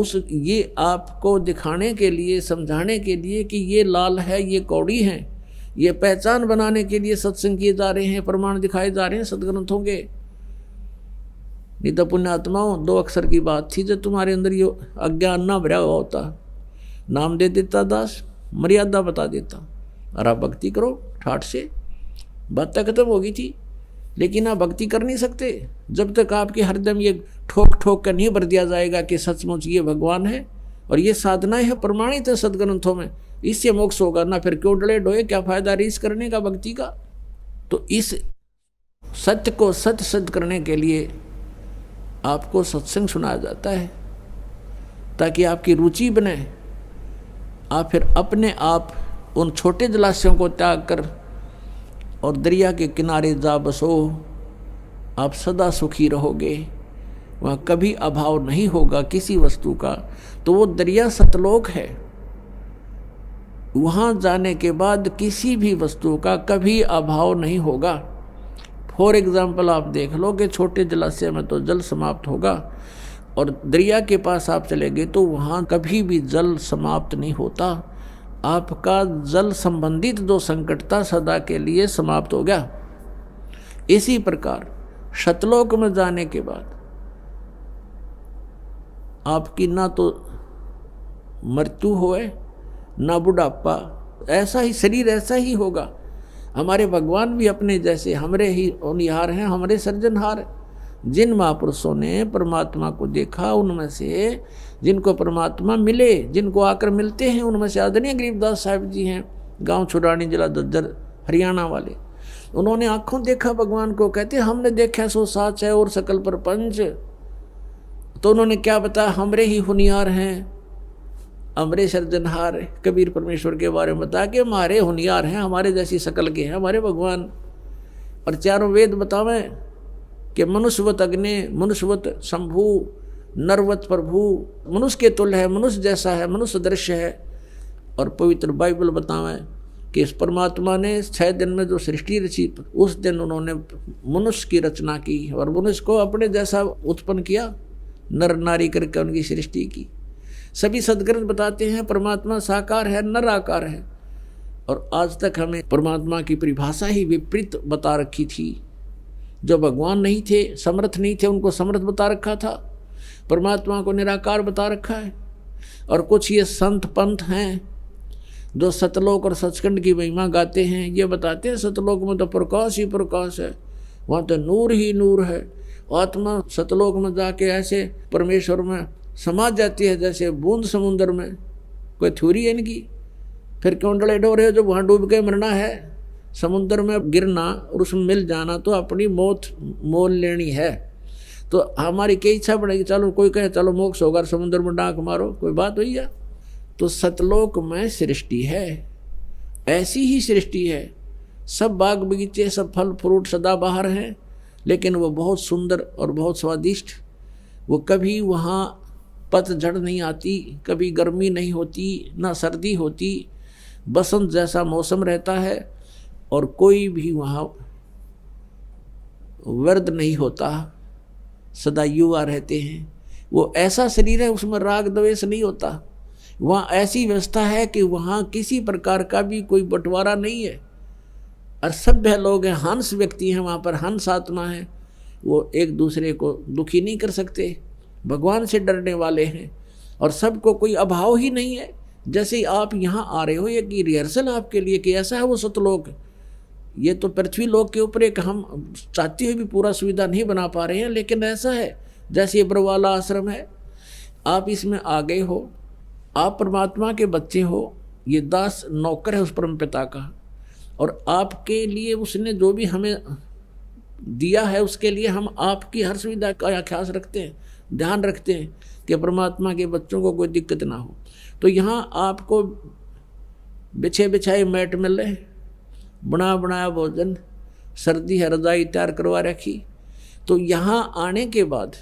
उस ये आपको दिखाने के लिए, समझाने के लिए कि ये लाल है, ये कौड़ी है, ये पहचान बनाने के लिए सत्संग किए जा रहे हैं, प्रमाण दिखाए जा रहे हैं सदग्रंथों के। नहीं तो पुण्यात्माओं, 2 अक्षर की बात थी, जब तुम्हारे अंदर ये अज्ञान ना भरा हुआ होता, नाम दे देता दास, मर्यादा बता देता, और आप भक्ति करो ठाठ से, बात खत्म होगी थी। लेकिन आप भक्ति कर नहीं सकते जब तक आपके हरदम ये ठोक ठोक कर नहीं भर दिया जाएगा कि सचमुच ये भगवान है और ये साधनाएं है, प्रमाणित है सदग्रंथों में, इससे मोक्ष होगा ना। फिर क्यों डले डोए, क्या फायदा रीस करने का भक्ति का। तो इस सत्य को सत्य सिद्ध करने के लिए आपको सत्संग सुनाया जाता है, ताकि आपकी रुचि बने। आप फिर अपने आप उन छोटे जलाशयों को त्याग कर और दरिया के किनारे जा बसो, आप सदा सुखी रहोगे, वहाँ कभी अभाव नहीं होगा किसी वस्तु का। तो वो दरिया सतलोक है, वहाँ जाने के बाद किसी भी वस्तु का कभी अभाव नहीं होगा। फॉर एग्जाम्पल आप देख लो कि छोटे जलाशय में तो जल समाप्त होगा, और दरिया के पास आप चले गए तो वहाँ कभी भी जल समाप्त नहीं होता। आपका जल संबंधित जो संकट था सदा के लिए समाप्त हो गया। इसी प्रकार सतलोक में जाने के बाद आपकी ना तो मृत्यु होए ना बुढ़ापा, ऐसा ही शरीर ऐसा ही होगा। हमारे भगवान भी अपने जैसे हमरे ही होनिहार हैं, हमरे सर्जनहार। जिन महापुरुषों ने परमात्मा को देखा, उनमें से जिनको परमात्मा मिले, जिनको आकर मिलते हैं, उनमें से आदरणीय गरीबदास साहिब जी हैं, गांव छुड़ानी, जिला दद्दर, हरियाणा वाले। उन्होंने आंखों देखा भगवान को, कहते हमने देखा सो साच है और सकल प्रपंच। तो उन्होंने क्या बताया, हमरे ही होनिहार हैं, हमरे सर्जनहार। कबीर परमेश्वर के बारे में बता कि हमारे होनिहार हैं, हमारे जैसी शकल के हैं हमारे भगवान। और चारों वेद बतावें कि मनुष्यवत अग्नि, मनुष्यवत शंभु, नरवत प्रभु, मनुष्य के तुल्य है, मनुष्य जैसा है, मनुष्य दृश्य है। और पवित्र बाइबल बतावें कि इस परमात्मा ने 6 दिन में जो सृष्टि रची, उस दिन उन्होंने मनुष्य की रचना की और मनुष्य को अपने जैसा उत्पन्न किया, नर नारी करके उनकी सृष्टि की। सभी सदग्रंथ बताते हैं परमात्मा साकार है, नर आकार है। और आज तक हमें परमात्मा की परिभाषा ही विपरीत बता रखी थी। जो भगवान नहीं थे, समर्थ नहीं थे, उनको समर्थ बता रखा था, परमात्मा को निराकार बता रखा है। और कुछ ये संत पंथ हैं जो सतलोक और सचखंड की महिमा गाते हैं, ये बताते हैं सतलोक में तो प्रकाश ही प्रकाश है, वहाँ तो नूर ही नूर है। आत्मा सतलोक में जाके ऐसे परमेश्वर में समा जाती है जैसे बूंद समुद्र में। कोई थ्योरी है इनकी? फिर क्यों डले डोरे हो? जब वहाँ डूब के मरना है, समुद्र में गिरना और उसमें मिल जाना, तो अपनी मौत मोल लेनी है। तो हमारी क्या इच्छा बढ़ेगी, चलो कोई कहे चलो मोक्ष होगा, समुद्र में डांक मारो, कोई बात हुई है? तो सतलोक में सृष्टि है, ऐसी ही सृष्टि है। सब बाग बगीचे, सब फल फ्रूट सदाबहार हैं, लेकिन वो बहुत सुंदर और बहुत स्वादिष्ट। वो कभी वहाँ पतझड़ नहीं आती, कभी गर्मी नहीं होती, ना सर्दी होती, बसंत जैसा मौसम रहता है। और कोई भी वहाँ वर्द नहीं होता, सदा युवा रहते हैं। वो ऐसा शरीर है, उसमें राग द्वेष नहीं होता। वहाँ ऐसी व्यवस्था है कि वहाँ किसी प्रकार का भी कोई बंटवारा नहीं है। और सभ्य लोग हैं, हंस व्यक्ति हैं, वहाँ पर हंस आत्मा है, वो एक दूसरे को दुखी नहीं कर सकते, भगवान से डरने वाले हैं। और सबको कोई अभाव ही नहीं है। जैसे आप यहाँ आ रहे हो, ये कि रिहर्सल आपके लिए कि ऐसा है वो सतलोक। ये तो पृथ्वी लोक के ऊपर एक हम चाहते हुए भी पूरा सुविधा नहीं बना पा रहे हैं, लेकिन ऐसा है जैसे ये बरवाला आश्रम है, आप इसमें आ गए हो, आप परमात्मा के बच्चे हो, ये दास नौकर है उस परम पिता का। और आपके लिए उसने जो भी हमें दिया है, उसके लिए हम आपकी हर सुविधा का ख्याल रखते हैं, ध्यान रखते हैं कि परमात्मा के बच्चों को कोई दिक्कत ना हो। तो यहाँ आपको बिछे बिछाए मैट मिल रहे, बना बनाया भोजन, सर्दी है रजाई तैयार करवा रखी। तो यहाँ आने के बाद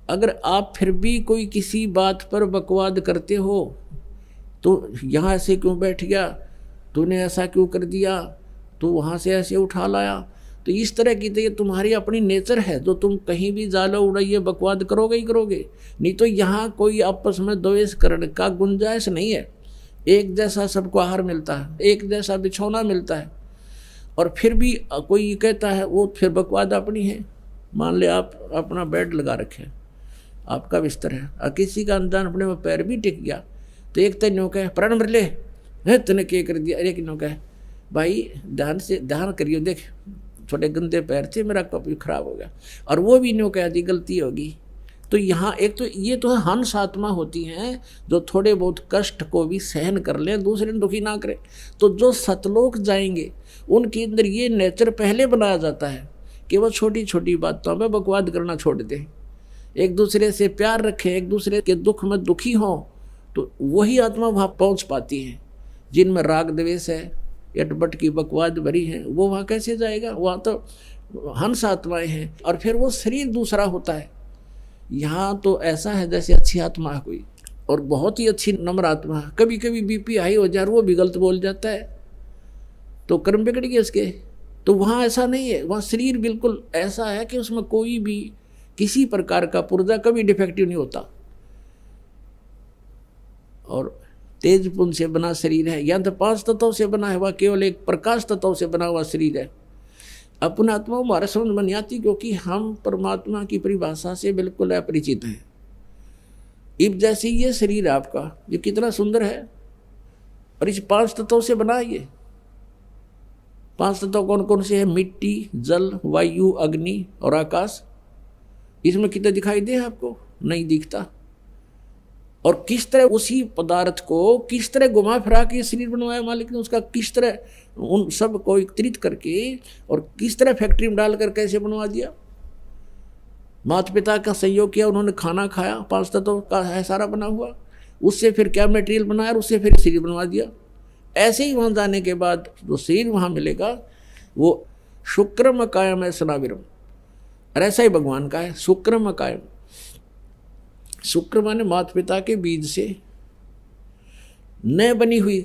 अगर आप फिर भी कोई किसी बात पर बकवाद करते हो, तो यहाँ ऐसे क्यों बैठ गया, तूने ऐसा क्यों कर दिया, तो वहाँ से ऐसे उठा लाया, तो इस तरह की तो ये तुम्हारी अपनी नेचर है, जो तुम कहीं भी जालो उड़ाइए बकवाद करोगे ही करोगे। नहीं तो यहाँ कोई आपस में द्वेष करने का गुंजाइश नहीं है। एक जैसा सबको आहार मिलता है, एक जैसा बिछौना मिलता है, और फिर भी कोई ये कहता है वो फिर बकवाद अपनी है। मान ले आप अपना बेड लगा रखे, आपका बिस्तर है, और किसी का अनजान अपने में पैर भी टिक गया, तो एक तनो कहे प्राण मर ले है, तूने क्या कर दिया। एक नो कहे भाई ध्यान करियो, देख थोड़े गंदे पैर थे, मेरा कप खराब हो गया, और वो भी नो कह दी गलती होगी। तो यहाँ एक तो ये तो हंस आत्मा होती हैं जो थोड़े बहुत कष्ट को भी सहन कर लें, दूसरे ने दुखी ना करें। तो जो सतलोक जाएंगे उनके अंदर ये नेचर पहले बनाया जाता है कि वो छोटी छोटी बातों में बकवाद करना छोड़ दें, एक दूसरे से प्यार रखें, एक दूसरे के दुख में दुखी हों। तो वही आत्मा वहाँ पहुँच पाती है। जिनमें राग द्वेष है, यटबट की बकवाद भरी है, वो वहाँ कैसे जाएगा? वहाँ तो हंस आत्माएं हैं, और फिर वो शरीर दूसरा होता है। यहाँ तो ऐसा है जैसे अच्छी आत्मा है कोई, और बहुत ही अच्छी नम्र आत्मा है। कभी कभी बीपी हाई हो जाए, वो भी गलत बोल जाता है, तो कर्म बिगड़ गए उसके। तो वहाँ ऐसा नहीं है, वहाँ शरीर बिल्कुल ऐसा है कि उसमें कोई भी किसी प्रकार का पुर्जा कभी डिफेक्टिव नहीं होता, और तेज पुंज से बना शरीर है। या तो 5 तत्वों से बना है, वह केवल एक प्रकाश तत्व से बना हुआ शरीर है। अपना आत्मा हमारे समझ में नहीं आती, क्योंकि हम परमात्मा की परिभाषा से बिल्कुल अपरिचित हैं। इब जैसे ये शरीर आपका, ये कितना सुंदर है, और इस 5 तत्वों से बना है। ये 5 तत्व कौन कौन से है? मिट्टी, जल, वायु, अग्नि और आकाश। इसमें कितना दिखाई दे आपको? नहीं दिखता। और किस तरह उसी पदार्थ को किस तरह घुमा फिरा के शरीर बनवाया मालिक ने, उसका किस तरह उन सब को एकत्रित करके और किस तरह फैक्ट्री में डालकर कैसे बनवा दिया। माता पिता का सहयोग किया, उन्होंने खाना खाया, 5 तत्व का है सारा बना हुआ, उससे फिर क्या मटेरियल बनाया, और उससे फिर शरीर बनवा दिया। ऐसे ही वहाँ जाने के बाद जो शरीर वहाँ मिलेगा वो शुक्रम कायम है सनाविरम, और ऐसा ही भगवान का है शुक्रम कायम। शुक्र माने माता पिता के बीज से न बनी हुई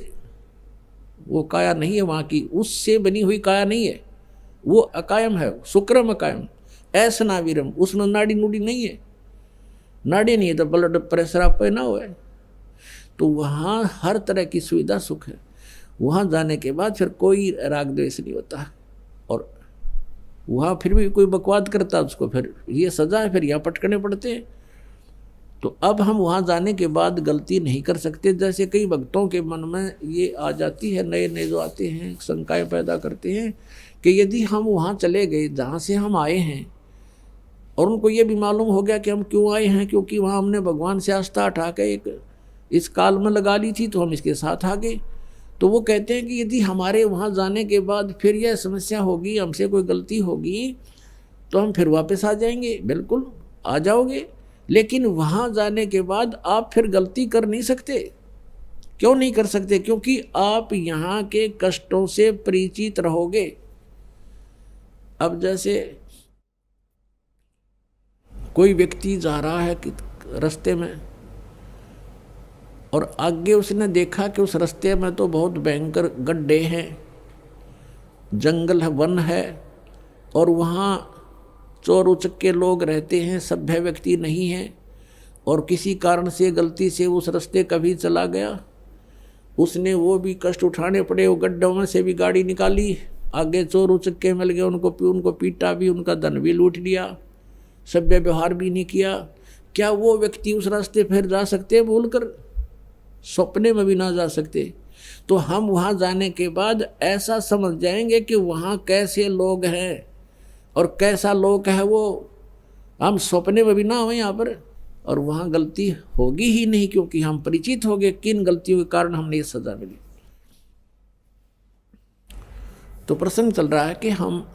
वो काया नहीं है वहाँ की, उससे बनी हुई काया नहीं है, वो अकायम है, शुक्रम अकायम। ऐसा नाविरम, उसमें नाड़ी नूड़ी नहीं है, नाड़ी नहीं है तो ब्लड प्रेशर आप पे ना हो। तो वहाँ हर तरह की सुविधा सुख है। वहाँ जाने के बाद फिर कोई राग द्वेष नहीं होता, और वहाँ फिर भी कोई बकवाद करता उसको फिर ये सजा है, फिर यहाँ पटकने पड़ते हैं। तो अब हम वहाँ जाने के बाद गलती नहीं कर सकते। जैसे कई भक्तों के मन में ये आ जाती है, नए नए जो आते हैं शंकाएं पैदा करते हैं कि यदि हम वहाँ चले गए जहाँ से हम आए हैं, और उनको ये भी मालूम हो गया कि हम क्यों आए हैं, क्योंकि वहाँ हमने भगवान से आस्था उठा के एक इस काल में लगा ली थी, तो हम इसके साथ आ गए। तो वो कहते हैं कि यदि हमारे वहाँ जाने के बाद फिर यह समस्या होगी, हमसे कोई गलती होगी, तो हम फिर वापस आ जाएंगे। बिल्कुल आ जाओगे, लेकिन वहाँ जाने के बाद आप फिर गलती कर नहीं सकते। क्यों नहीं कर सकते? क्योंकि आप यहाँ के कष्टों से परिचित रहोगे। अब जैसे कोई व्यक्ति जा रहा है कि रास्ते में, और आगे उसने देखा कि उस रास्ते में तो बहुत भयंकर गड्ढे हैं, जंगल है, वन है, और वहाँ चोर उचक्के लोग रहते हैं, सभ्य व्यक्ति नहीं है, और किसी कारण से गलती से उस रास्ते कभी चला गया, उसने वो भी कष्ट उठाने पड़े, वो गड्ढों में से भी गाड़ी निकाली, आगे चोर उचक्के मिल गए, उनको पीटा भी, उनका धन भी लूट लिया, सभ्य व्यवहार भी नहीं किया। क्या वो व्यक्ति उस रास्ते फिर जा सकते? भूलकर सपने में भी ना जा सकते। तो हम वहाँ जाने के बाद ऐसा समझ जाएंगे कि वहाँ कैसे लोग हैं और कैसा लोग है वो, हम सपने में भी ना हो यहाँ पर, और वहाँ गलती होगी ही नहीं, क्योंकि हम परिचित हो गए किन गलतियों के कारण हमने ये सजा मिली। तो प्रसंग चल रहा है कि हम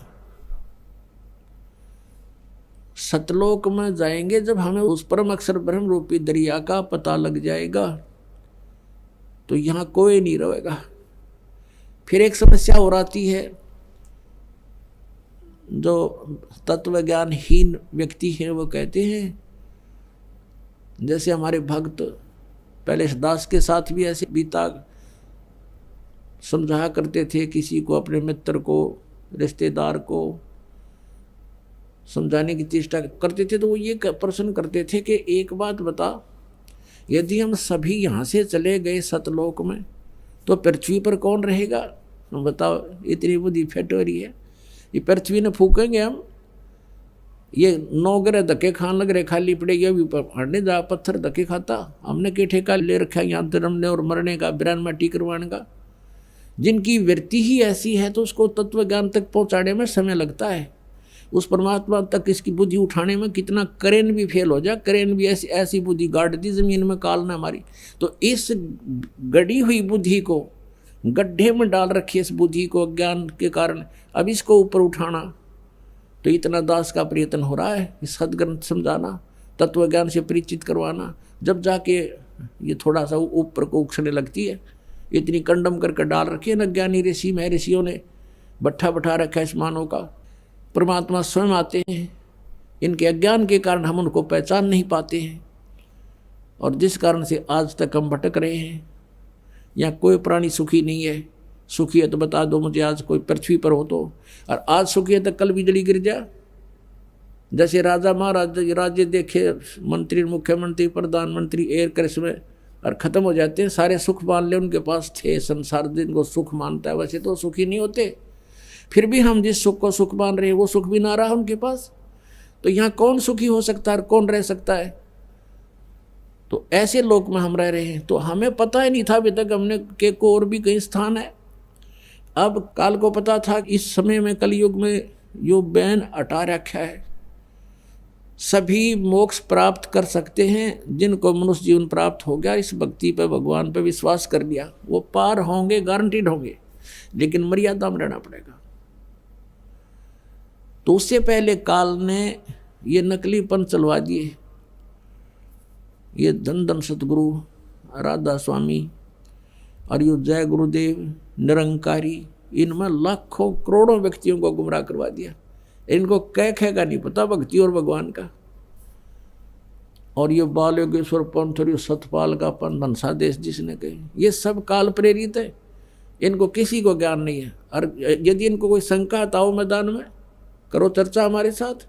सतलोक में जाएंगे जब हमें उस परम अक्षर ब्रह्म रूपी दरिया का पता लग जाएगा, तो यहाँ कोई नहीं रहेगा। फिर एक समस्या और आती है, जो तत्व ज्ञानहीन व्यक्ति हैं वो कहते हैं, जैसे हमारे भक्त पहले दास के साथ भी ऐसे बीता समझाया करते थे, किसी को, अपने मित्र को, रिश्तेदार को, समझाने की चेष्टा करते थे तो वो ये प्रश्न करते थे कि एक बात बता, यदि हम सभी यहाँ से चले गए सतलोक में तो पृथ्वी पर कौन रहेगा? बताओ, इतनी बुद्धि फिट हो रही है। ये पृथ्वी ने फूकेंगे हम, ये 9 ग्रह धक्के खान लग रहे, खाली पड़ेगी अभी हटने जा, पत्थर धक्के खाता। हमने के ठेका ले रखा है यहाँ जन्मने और मरने का, बिरान माटी करवाने का। जिनकी वृत्ति ही ऐसी है तो उसको तत्व ज्ञान तक पहुँचाने में समय लगता है। उस परमात्मा तक इसकी बुद्धि उठाने में कितना करेन भी फेल हो जाए, करेन भी ऐसी ऐसी बुद्धि गाड़ दी जमीन में काल ने हमारी। तो इस गड़ी हुई बुद्धि को गड्ढे में डाल रखी, इस बुद्धि को अज्ञान के कारण, अब इसको ऊपर उठाना तो इतना दास का प्रयत्न हो रहा है। इस सदग्रंथ समझाना, तत्व ज्ञान से परिचित करवाना, जब जाके ये थोड़ा सा ऊपर को उछलने लगती है। इतनी कंडम करके डाल रखी है न ज्ञानी ऋषि में, ऋषियों ने बट्ठा बैठा रखा है इस मानव का। परमात्मा स्वयं आते हैं, इनके अज्ञान के कारण हम उनको पहचान नहीं पाते हैं, और जिस कारण से आज तक हम भटक रहे हैं। यहाँ कोई प्राणी सुखी नहीं है। सुखी है तो बता दो मुझे, आज कोई पृथ्वी पर हो तो। और आज सुखी है तो कल बिजली गिर जा। जैसे राजा महाराज राज्य देखे, मंत्री मुख्यमंत्री प्रधानमंत्री एयर क्रैश में और ख़त्म हो जाते हैं, सारे सुख मान ले उनके पास थे, संसार जिनको सुख मानता है वैसे तो सुखी नहीं होते। फिर भी हम जिस सुख को सुख मान रहे हैं वो सुख भी ना रहा उनके पास। तो यहाँ कौन सुखी हो सकता है और कौन रह सकता है? तो ऐसे लोक में हम रह रहे हैं। तो हमें पता ही नहीं था अभी तक हमने के को और भी कहीं स्थान है। अब काल को पता था कि इस समय में कलयुग में यो बैन हटा रखा है, सभी मोक्ष प्राप्त कर सकते हैं। जिनको मनुष्य जीवन प्राप्त हो गया, इस भक्ति पे भगवान पे विश्वास कर लिया, वो पार होंगे, गारंटीड होंगे, लेकिन मर्यादा में रहना पड़ेगा। तो उससे पहले काल ने ये नकलीपन चलवा दिए। ये धन धन सतगुरु राधा स्वामी और ये जय गुरुदेव निरंकारी, इनमें लाखों करोड़ों व्यक्तियों को गुमराह करवा दिया। इनको कह का नहीं पता भक्ति और भगवान का। और ये बाल योगेश्वर पंथ और ये सतपाल का पंथ, धनसा देश जिसने कहे, ये सब काल प्रेरित है। इनको किसी को ज्ञान नहीं है। और यदि इनको कोई शंका है तो आओ मैदान में करो चर्चा हमारे साथ।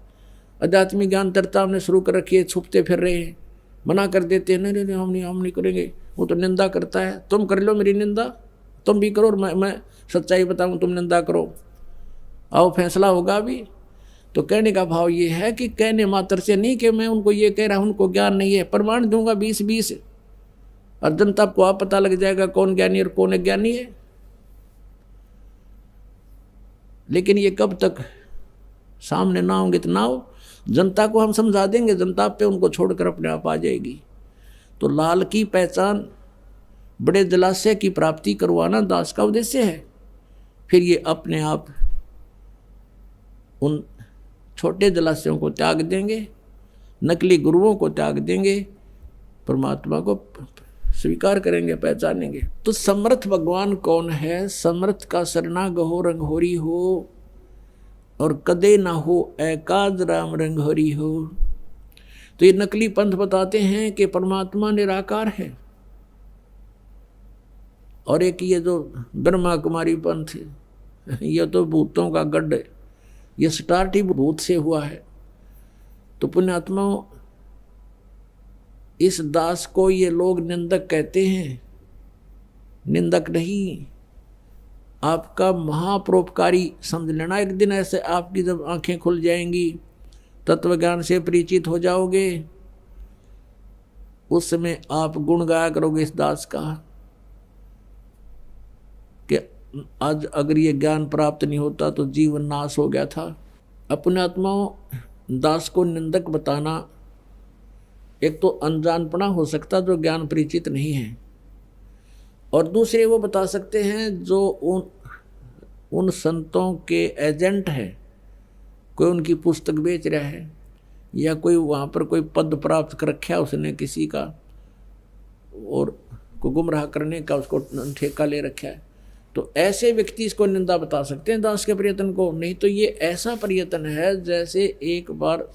आध्यात्मिक ज्ञान चर्चा हमने शुरू कर रखी है, छुपते फिर रहे हैं, मना कर देते हैं, नहीं हम नहीं करेंगे, वो तो निंदा करता है। तुम कर लो मेरी निंदा, तुम भी करो, और मैं सच्चाई बताऊं, तुम निंदा करो, आओ फैसला होगा अभी। तो कहने का भाव ये है कि कहने मात्र से नहीं कि मैं उनको ये कह रहा हूं उनको ज्ञान नहीं है, प्रमाण दूंगा 20-20, और जनता को आप पता लग जाएगा कौन ज्ञानी और कौन अज्ञानी है। लेकिन ये कब तक सामने ना होंगे तो ना हो, जनता को हम समझा देंगे, जनता पे उनको छोड़कर अपने आप आ जाएगी। तो लाल की पहचान, बड़े जलाशय की प्राप्ति करवाना दास का उद्देश्य है। फिर ये अपने आप उन छोटे जलाशयों को त्याग देंगे, नकली गुरुओं को त्याग देंगे, परमात्मा को स्वीकार करेंगे, पहचानेंगे। तो समर्थ भगवान कौन है? समर्थ का सरना गहो रंगहोरी हो, और कदे ना हो एकाज राम रंगहोरी हो। तो ये नकली पंथ बताते हैं कि परमात्मा निराकार है। और एक ये जो ब्रह्मा कुमारी पंथ है, ये तो भूतों का गढ़ है, ये स्टार्ट ही भूत से हुआ है। तो पुण्यात्माओं, इस दास को ये लोग निंदक कहते हैं। निंदक नहीं, आपका महापरोपकारी समझ लेना। एक दिन ऐसे आपकी जब आंखें खुल जाएंगी, तत्व ज्ञान से परिचित हो जाओगे, उस समय आप गुण गाया करोगे इस दास का कि आज अगर ये ज्ञान प्राप्त नहीं होता तो जीवन नाश हो गया था। अपने आत्माओं, दास को निंदक बताना एक तो अनजानपना हो सकता जो ज्ञान परिचित नहीं है, और दूसरे वो बता सकते हैं जो उन संतों के एजेंट हैं। कोई उनकी पुस्तक बेच रहा है, या कोई वहाँ पर कोई पद प्राप्त कर रखा है उसने किसी का, और को गुमराह करने का उसको ठेका ले रखा है। तो ऐसे व्यक्ति इसको निंदा बता सकते हैं दास के प्रयत्न को। नहीं तो ये ऐसा प्रयत्न है जैसे एक बार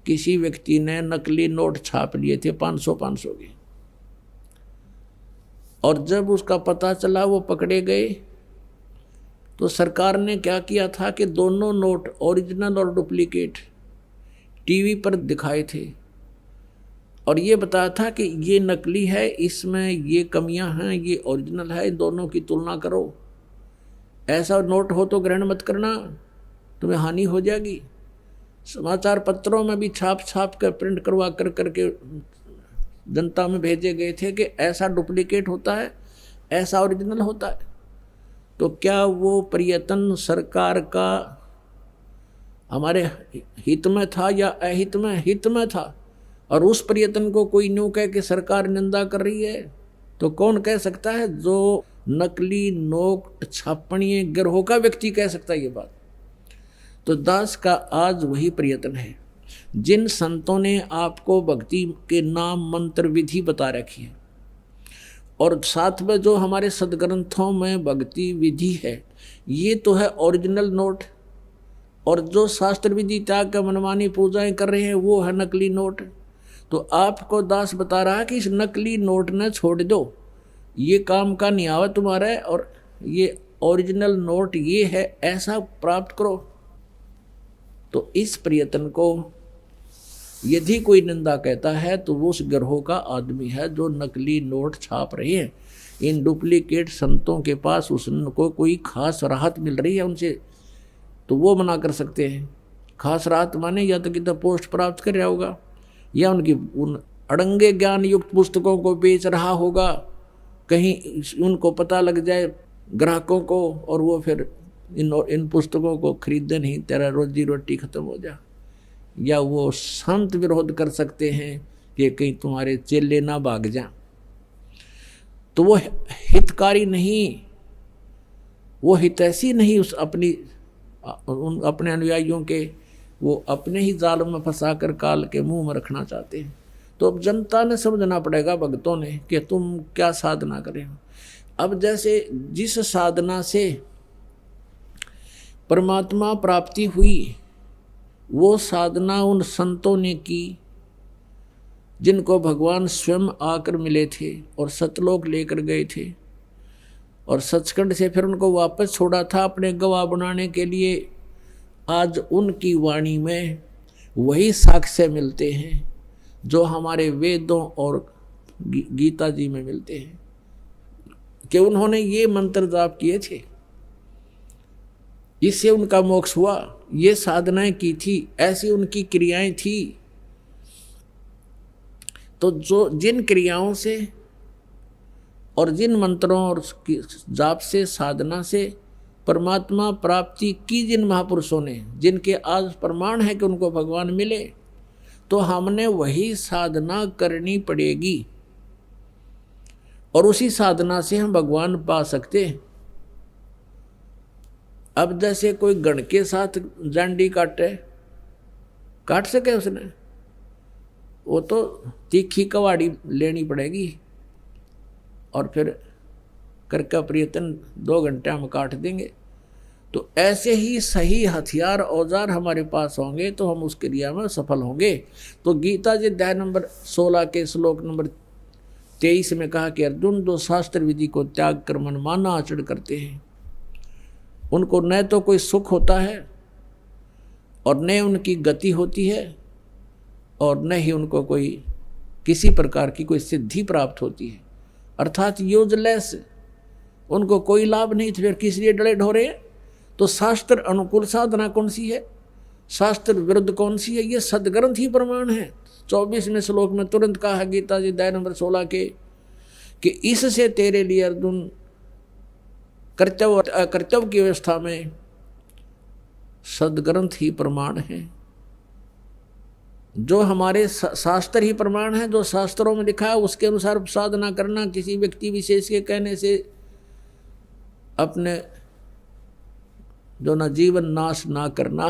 किसी व्यक्ति ने नकली नोट छाप लिए थे 500 के, और जब उसका पता चला वो पकड़े गए तो सरकार ने क्या किया था कि दोनों नोट, ओरिजिनल और डुप्लीकेट, टीवी पर दिखाए थे और ये बताया था कि ये नकली है, इसमें ये कमियां हैं, ये ओरिजिनल है, इन दोनों की तुलना करो। ऐसा नोट हो तो ग्रहण मत करना, तुम्हें हानि हो जाएगी। समाचार पत्रों में भी छाप छाप कर, प्रिंट करवा कर करके जनता में भेजे गए थे कि ऐसा डुप्लीकेट होता है, ऐसा ओरिजिनल होता है। तो क्या वो प्रयत्न सरकार का हमारे हित में था या अहित में? हित में था। और उस प्रयत्न को कोई न्यू कह के सरकार निंदा कर रही है तो कौन कह सकता है? जो नकली नोट छापणीय गिरोह का व्यक्ति कह सकता है ये बात। तो दास का आज वही प्रयत्न है। जिन संतों ने आपको भक्ति के नाम मंत्र विधि बता रखी है और साथ में जो हमारे सदग्रंथों में भक्ति विधि है, ये तो है ओरिजिनल नोट, और जो शास्त्र विधि त्याग का मनमानी पूजाएं कर रहे हैं वो है नकली नोट। तो आपको दास बता रहा है कि इस नकली नोट न छोड़ दो, ये काम का नहीं आवा तुम्हारा है, और ये ओरिजिनल नोट ये है, ऐसा प्राप्त करो। तो इस प्रयत्न को यदि कोई निंदा कहता है तो वो उस गिरोह का आदमी है जो नकली नोट छाप रहे हैं। इन डुप्लीकेट संतों के पास उसको कोई खास राहत मिल रही है उनसे, तो वो मना कर सकते हैं। खास राहत माने या तो कितना पोस्ट प्राप्त कर रहा होगा, या उनकी उन अड़ंगे ज्ञान युक्त पुस्तकों को बेच रहा होगा, कहीं उनको पता लग जाए ग्राहकों को और वो फिर इन पुस्तकों को खरीदे नहीं, तेरा रोजी रोटी खत्म हो जा। या वो संत विरोध कर सकते हैं कि कहीं तुम्हारे चेले ना भाग जा। तो वो हितकारी नहीं, वो हितैषी नहीं उस अपने अनुयायियों के, वो अपने ही जाल में फंसा कर काल के मुंह में रखना चाहते हैं। तो अब जनता ने समझना पड़ेगा, भक्तों ने, कि तुम क्या साधना करें। अब जैसे जिस साधना से परमात्मा प्राप्ति हुई वो साधना उन संतों ने की जिनको भगवान स्वयं आकर मिले थे और सतलोक लेकर गए थे, और सचखंड से फिर उनको वापस छोड़ा था अपने गवाह बनाने के लिए। आज उनकी वाणी में वही साक्ष्य मिलते हैं जो हमारे वेदों और गीता जी में मिलते हैं कि उन्होंने ये मंत्र जाप किए थे, इससे उनका मोक्ष हुआ, ये साधनाएं की थी, ऐसी उनकी क्रियाएं थी। तो जो जिन क्रियाओं से और जिन मंत्रों और जाप से, साधना से परमात्मा प्राप्ति की जिन महापुरुषों ने, जिनके आज प्रमाण है कि उनको भगवान मिले, तो हमने वही साधना करनी पड़ेगी और उसी साधना से हम भगवान पा सकते हैं। अब जैसे कोई गण के साथ जांडी काट सके उसने, वो तो तीखी कवाड़ी लेनी पड़ेगी और फिर करके प्रयत्न 2 घंटे में काट देंगे। तो ऐसे ही सही हथियार औजार हमारे पास होंगे तो हम उस क्रिया में सफल होंगे। तो गीता जी अध्याय नंबर 16 के श्लोक नंबर 23 में कहा कि अर्जुन जो शास्त्र विधि को त्याग कर मनमाना आचरण करते हैं उनको न तो कोई सुख होता है और न उनकी गति होती है और न ही उनको कोई किसी प्रकार की कोई सिद्धि प्राप्त होती है, अर्थात यूजलेस, उनको कोई लाभ नहीं। फिर किस लिए डरे ढोरे हैं? तो शास्त्र अनुकूल साधना कौन सी है, शास्त्र विरुद्ध कौन सी है? ये सदग्रंथ ही प्रमाण है। 24वें श्लोक में तुरंत कहा है गीता जी अध्याय नंबर 16 के कि इससे तेरे लिए अर्जुन कर्तव्य अकर्तव्य की व्यवस्था में सदग्रंथ ही प्रमाण है। जो हमारे शास्त्र ही प्रमाण है, जो शास्त्रों में लिखा है उसके अनुसार साधना करना, किसी व्यक्ति विशेष के कहने से अपने जो न जीवन नाश ना करना,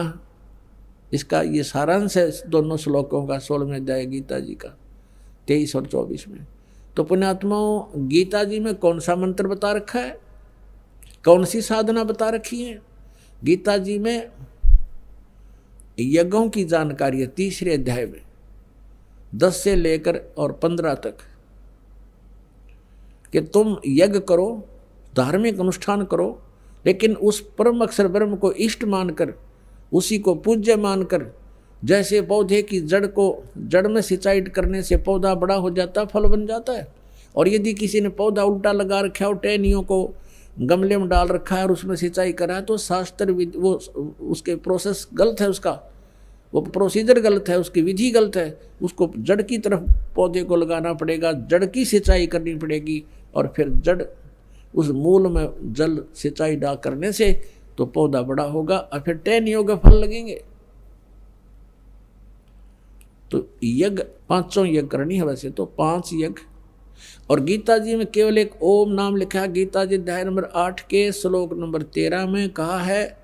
इसका ये सारांश है दोनों श्लोकों का 16वें अध्याय गीता जी का 23 और 24 में। तो पुण्यात्माओं, गीता जी में कौन सा मंत्र बता रखा है, कौन सी साधना बता रखी है? गीता जी में यज्ञों की जानकारी है 3रे अध्याय में 10 से लेकर और 15 तक कि तुम यज्ञ करो, धार्मिक अनुष्ठान करो लेकिन उस परम अक्षर ब्रह्म को इष्ट मानकर, उसी को पूज्य मानकर, जैसे पौधे की जड़ में सिंचाई करने से पौधा बड़ा हो जाता, फल बन जाता है। और यदि किसी ने पौधा उल्टा लगा रखा हो, टहनियों को गमले में डाल रखा है और उसमें सिंचाई करा है, तो शास्त्र वो उसके प्रोसेस गलत है, उसका वो प्रोसीजर गलत है, उसकी विधि गलत है। उसको जड़ की तरफ पौधे को लगाना पड़ेगा, जड़ की सिंचाई करनी पड़ेगी, और फिर जड़ उस मूल में जल सिंचाई डाल करने से तो पौधा बड़ा होगा और फिर टहनियों के फल लगेंगे। तो यज्ञ 500 यज्ञ करनी है, वैसे तो 5 यज्ञ। और गीता जी में केवल एक ओम नाम लिखा है। गीता जी अध्याय नंबर 8 के श्लोक नंबर 13 में कहा है,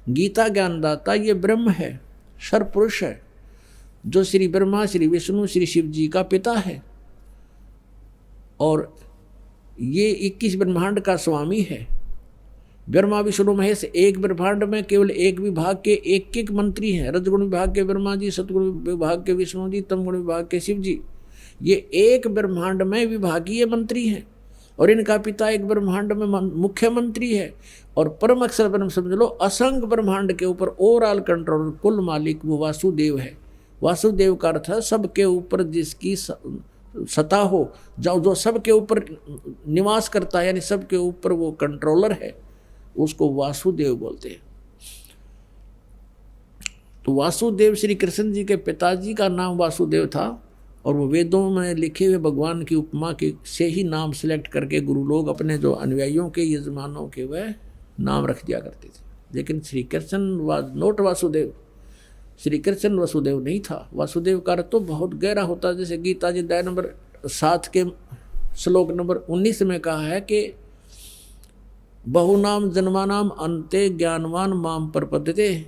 गीता ज्ञानदाता ये ब्रह्म है, सर्वपुरुष है, जो श्री ब्रह्मा, श्री विष्णु, श्री शिव जी का पिता है, और ये 21 ब्रह्मांड का स्वामी है। ब्रह्मा विष्णु महेश एक ब्रह्मांड में केवल एक विभाग के एक एक मंत्री हैं। रजगुण विभाग के ब्रह्मा जी, सतगुण विभाग के विष्णु जी, तमगुण विभाग के शिव जी। ये एक ब्रह्मांड में विभागीय मंत्री हैं, और इनका पिता एक ब्रह्मांड में मुख्यमंत्री है। और परम अक्षर ब्रह्म समझ लो, असंख्य ब्रह्मांड के ऊपर ओवरऑल कंट्रोलर, कुल मालिक वो वासुदेव है। वासुदेव का अर्थ है सबके ऊपर जिसकी सत्ता हो, जो सबके ऊपर निवास करता है, यानी सबके ऊपर वो कंट्रोलर है, उसको वासुदेव बोलते हैं। तो वासुदेव श्री कृष्ण जी के पिताजी का नाम वासुदेव था, और वो वेदों में लिखे हुए भगवान की उपमा के से ही नाम सिलेक्ट करके गुरु लोग अपने जो अनुयायियों के, यजमानों के वह नाम रख दिया करते थे। लेकिन श्री कृष्ण वाज नॉट वासुदेव, श्री कृष्ण वासुदेव नहीं था। वासुदेव का अर्थ तो बहुत गहरा होता है। जैसे गीता जी अध्याय नंबर 7 के श्लोक नंबर 19 में कहा है कि बहुनाम जन्मानाम अन्ते ज्ञानवान माम प्रपद्यते।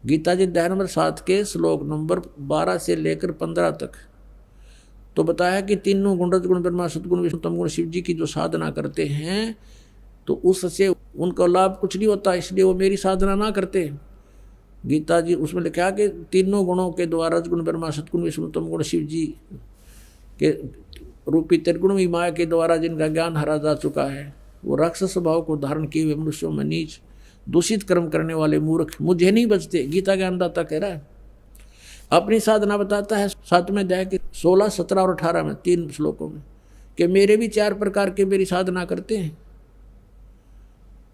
गीता जी अध्याय नंबर 7 के श्लोक नंबर 12 से लेकर 15 तक तो बताया कि तीनों गुण, रजगुण ब्रह्मा, सतगुण विष्णु, तमगुण शिव जी की जो साधना करते हैं तो उससे उनका लाभ कुछ नहीं होता, इसलिए वो मेरी साधना ना करते। गीता जी उसमें लिखा कि तीनों गुणों के द्वारा, रजगुण ब्रह्मा, सतगुण विष्णु, तमगुण शिव जी के रूपी त्रिगुण माया के द्वारा जिनका ज्ञान हरा जा चुका है, वो राक्षस स्वभाव को धारण किए हुए मनुष्यों में नीच दूषित कर्म करने वाले मूर्ख मुझे नहीं बचते। गीता ज्ञानदाता कह रहा है, अपनी साधना बताता है 7वें अध्याय के 16, 17 और 18 में 3 श्लोकों में कि मेरे भी 4 प्रकार के मेरी साधना करते हैं,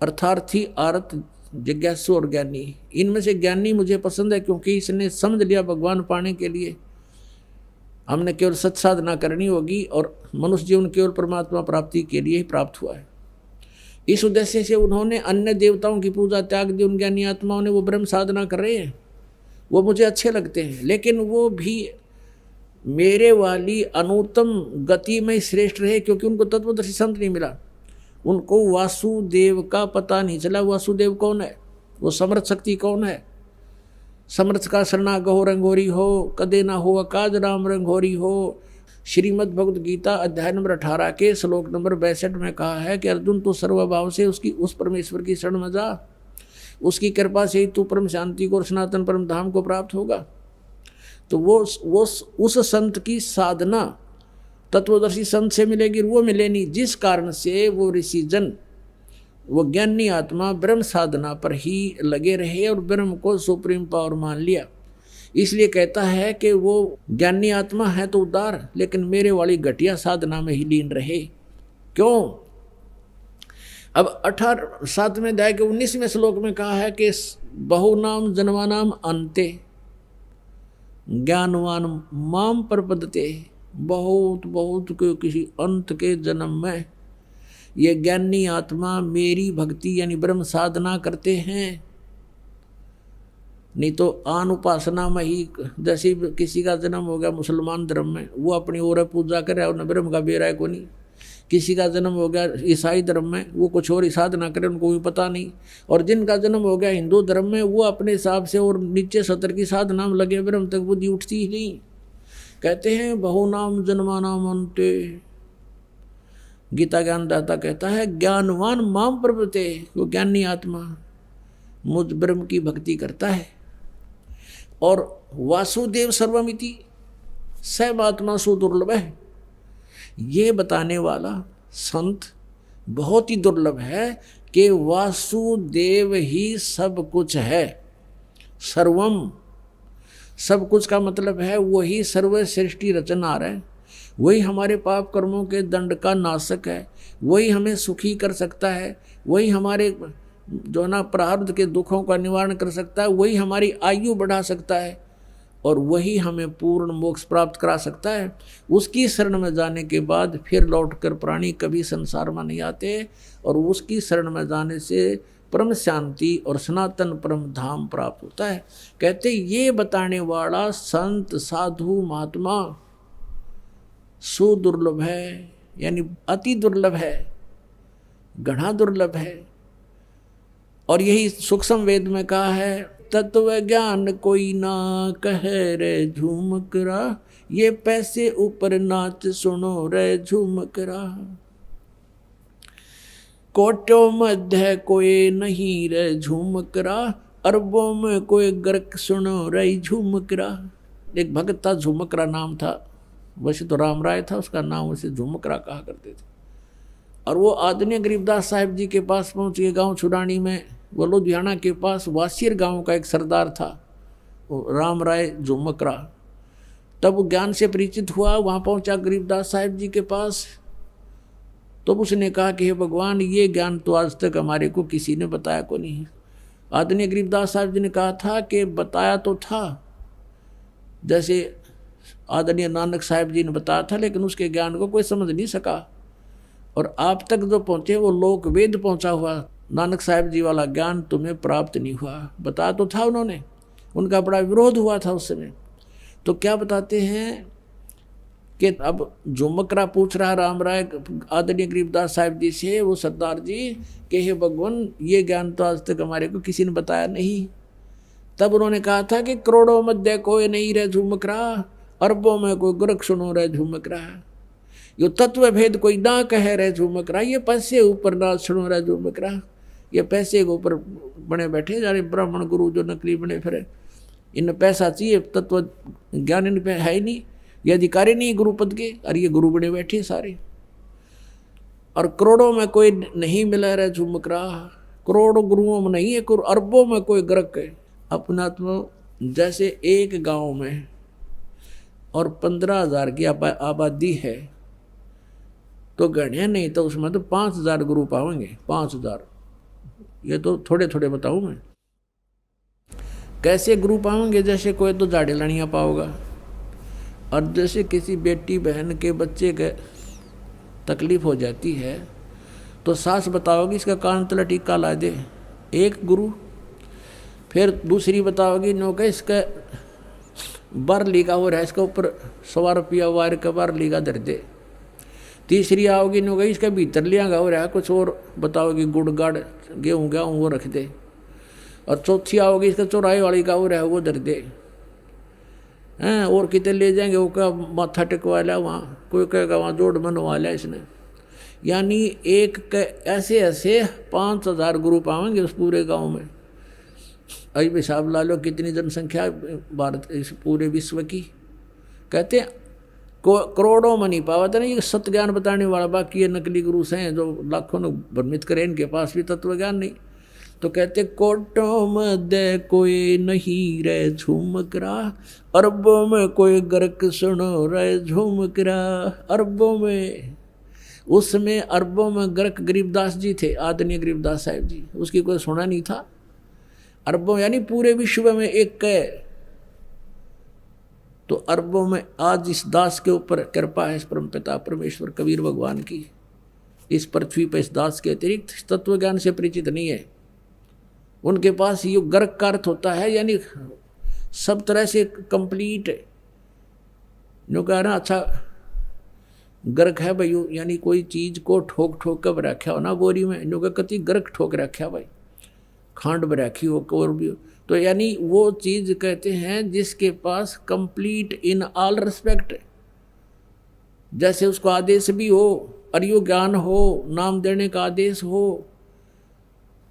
अर्थार्थी, आरत, जिज्ञासु और ज्ञानी। इनमें से ज्ञानी मुझे पसंद है क्योंकि इसने समझ लिया भगवान पाने के लिए हमने केवल सत साधना करनी होगी, और मनुष्य जीवन केवल परमात्मा प्राप्ति के लिए ही प्राप्त हुआ है। इस उद्देश्य से उन्होंने अन्य देवताओं की पूजा त्याग दी। उन ज्ञानी आत्माओं ने वो ब्रह्म साधना कर रहे हैं, वो मुझे अच्छे लगते हैं, लेकिन वो भी मेरे वाली अनुत्तम गति में श्रेष्ठ रहे, क्योंकि उनको तत्वदर्शी संत नहीं मिला। उनको वासुदेव का पता नहीं चला। वासुदेव कौन है? वो समर्थ शक्ति कौन है? समर्थ का शरणा गहो रंगोरी हो, कदे ना हो काज राम रंगोरी हो। श्रीमद् भगवद गीता अध्याय नंबर 18 के श्लोक नंबर 62 में कहा है कि अर्जुन तू सर्वभाव से उस परमेश्वर की शरण में जा, उसकी कृपा से ही तू परम शांति को और सनातन परम धाम को प्राप्त होगा। तो वो उस संत की साधना तत्वदर्शी संत से मिलेगी, वो मिले नहीं, जिस कारण से वो ऋषिजन, वो ज्ञानी आत्मा ब्रह्म साधना पर ही लगे रहे और ब्रह्म को सुप्रीम पावर मान लिया। इसलिए कहता है कि वो ज्ञानी आत्मा है तो उदार, लेकिन मेरे वाली घटिया साधना में ही लीन रहे। क्यों? अब 7वें अध्याय के 19वें श्लोक में कहा है कि बहुनाम जन्मानाम अन्ते ज्ञानवान माम प्रपद्यते। बहुत बहुत के किसी अंत के जन्म में ये ज्ञानी आत्मा मेरी भक्ति यानी ब्रह्म साधना करते हैं। नहीं तो आन उपासना में ही, जैसे किसी का जन्म हो गया मुसलमान धर्म में, वो अपनी ओर पूजा करे और न ब्रह्म का बेरा है को नहीं। किसी का जन्म हो गया ईसाई धर्म में, वो कुछ और ही साधना करे, उनको भी पता नहीं। और जिनका जन्म हो गया हिंदू धर्म में, वो अपने हिसाब से और नीचे सतर की साधना में लगे, ब्रह्म तक बुद्धि उठती ही नहीं। कहते हैं बहुनाम जन्मानाम अन्ते। गीता ज्ञानदाता कहता है ज्ञानवान माम प्रपद्यते, वो ज्ञानी आत्मा मुझ ब्रह्म की भक्ति करता है। और वासुदेव सर्वमिति सर्वात्मा सुदुर्लभ है, ये बताने वाला संत बहुत ही दुर्लभ है कि वासुदेव ही सब कुछ है, सर्वम। सब कुछ का मतलब है वही सर्व सृष्टि रचनहार है, वही हमारे पाप कर्मों के दंड का नाशक है, वही हमें सुखी कर सकता है, वही हमारे जो ना प्रारब्ध के दुखों का निवारण कर सकता है, वही हमारी आयु बढ़ा सकता है और वही हमें पूर्ण मोक्ष प्राप्त करा सकता है। उसकी शरण में जाने के बाद फिर लौटकर प्राणी कभी संसार में नहीं आते और उसकी शरण में जाने से परम शांति और सनातन परम धाम प्राप्त होता है। कहते ये बताने वाला संत साधु महात्मा सुदुर्लभ है, यानी अति दुर्लभ है, घना दुर्लभ है। और यही सूक्ष्म वेद में कहा है, तत्व ज्ञान कोई ना कहे रे झूमकरा, ये पैसे ऊपर नाच सुनो रे झूमकरा। कोटों मध्य कोई नहीं रे झूमकरा, अरबों में कोई गर्क सुनो रे झूमकरा। एक भगत था, झूमकरा नाम था, वैसे तो राम राय था, उसका नाम उसे झूमकरा कहा करते थे। और वो आदरणीय गरीबदास साहिब जी के पास पहुँच गए, गाँव छुड़ानी में। वो लुधियाना के पास वासियर गांव का एक सरदार था, वो राम राय झूमकरा। तब वो ज्ञान से परिचित हुआ, वहाँ पहुँचा गरीबदास साहिब जी के पास। तो उसने कहा कि हे भगवान, ये ज्ञान तो आज तक हमारे को किसी ने बताया को नहीं। आदरणीय गरीबदास साहिब जी ने कहा था कि बताया तो था, जैसे आदरणीय नानक साहिब जी ने बताया था, लेकिन उसके ज्ञान को कोई समझ नहीं सका। और आप तक जो पहुँचे वो लोक वेद पहुँचा हुआ, नानक साहिब जी वाला ज्ञान तुम्हें प्राप्त नहीं हुआ। बताया तो था उन्होंने, उनका बड़ा विरोध हुआ था उस समय। तो क्या बताते हैं कि अब झूमकरा पूछ रहा राम राय आदरणीय गरीबदास साहिब जी से, वो सरदार जी, कि हे भगवान, ये ज्ञान तो आज तक हमारे को किसी ने बताया नहीं। तब उन्होंने कहा था कि करोड़ों मध्य कोई नहीं रहे झूमकरा, अरबों में कोई गुरक सुनो रहे झूमकरा। यो तत्व भेद कोई ना कह रहे झूमकरा, ये पैसे ऊपर ना सुनो रहे झूमकरा। ये पैसे के ऊपर बने बैठे जा रहे ब्राह्मण गुरु जो नकली बने फिरे, इन पैसा चाहिए, तत्व ज्ञान इन पे है ही नहीं, ये अधिकारी नहीं गुरु पद के, और ये गुरु बने बैठे सारे। और करोड़ों में कोई नहीं मिला रहा झुमकरा, करोड़ों गुरुओं में नहीं है, अरबों में कोई ग्रक है। अपना तो जैसे एक गांव में और 15,000 की आबादी है, तो गणिया नहीं तो उसमें तो 5,000 गुरु पाएंगे, 5,000। ये तो थोड़े थोड़े बताऊं मैं कैसे गुरु पाओगे। जैसे कोई तो झाड़ी लड़ियाँ पाओगा, और जैसे किसी बेटी बहन के बच्चे के तकलीफ हो जाती है तो सास बताओगी इसका कान तला टीका ला दे, एक गुरु। फिर दूसरी बताओगी नो का इसका बार लीगा हो रहा है, इसका ऊपर 100 रुपया वायर का बार लीगा धर दे। तीसरी आओगी नो गई इसका भीतर लिया हो रहा है, कुछ और बताओगी गुड़ गाड़ गेहूँ गेहूँ वो रख दे। और चौथी आओगी इसका चौराहे वाली का हो रहा है वो धर दे हैं। और कितने ले जाएंगे, वो क्या माथा टिकवा लिया वहाँ, कोई कहेगा वहाँ जोड़ बनवा लिया इसने। यानी एक ऐसे ऐसे 5,000 गुरु पाएंगे उस पूरे गांव में। अभी हिसाब ला लो कितनी जनसंख्या भारत इस पूरे विश्व की। कहते हैं करोड़ों में नहीं पावा था, नहीं सत्य ज्ञान बताने वाला, बाकी ये नकली गुरु हैं जो लाखों ने भ्रमित करें, इनके पास भी तत्व ज्ञान नहीं। तो कहते कोटों मध्य कोई नहीं रे झूमकरा, अरबों में कोई गर्क सुनो रे झूमकरा। अरबों में, उसमें अरबों में गर्क गरीबदास जी थे, आदरणीय गरीबदास साहिब जी, उसकी कोई सुना नहीं था। अरबों यानी पूरे विश्व में एक है। तो अरबों में आज इस दास के ऊपर कृपा है, इस परमपिता परमेश्वर कबीर भगवान की। इस पृथ्वी पर इस दास के अतिरिक्त तत्व ज्ञान से परिचित नहीं है। उनके पास ये गर्क का अर्थ होता है, यानी सब तरह से कंप्लीट है। जो कह रहा अच्छा गर्क है भाई, यानी कोई चीज को ठोक ठोक कर रखा हो ना बोरी में, जो कति गर्क ठोक रखा भाई, खांड में रखी हो और भी। तो यानी वो चीज कहते हैं जिसके पास कंप्लीट इन ऑल रिस्पेक्ट, जैसे उसको आदेश भी हो, अर्यो ज्ञान हो, नाम देने का आदेश हो,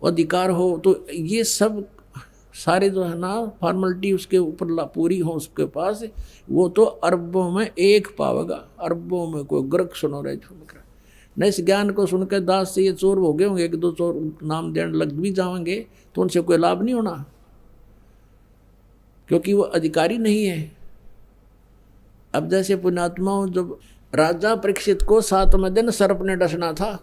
अधिकार हो, तो ये सब सारे जो है ना फॉर्मेलिटी उसके ऊपर पूरी हो उसके पास, वो तो अरबों में एक पावेगा। अरबों में कोई ग्रक सुनो रहे झुमकरा। न इस ज्ञान को सुनकर दास से ये चोर हो गए होंगे, एक दो चोर नाम देने लग भी जाएंगे तो उनसे कोई लाभ नहीं होना, क्योंकि वो अधिकारी नहीं है। अब जैसे पुण्यात्माओं, जब राजा परीक्षित को 7वें दिन सर्प ने डसना था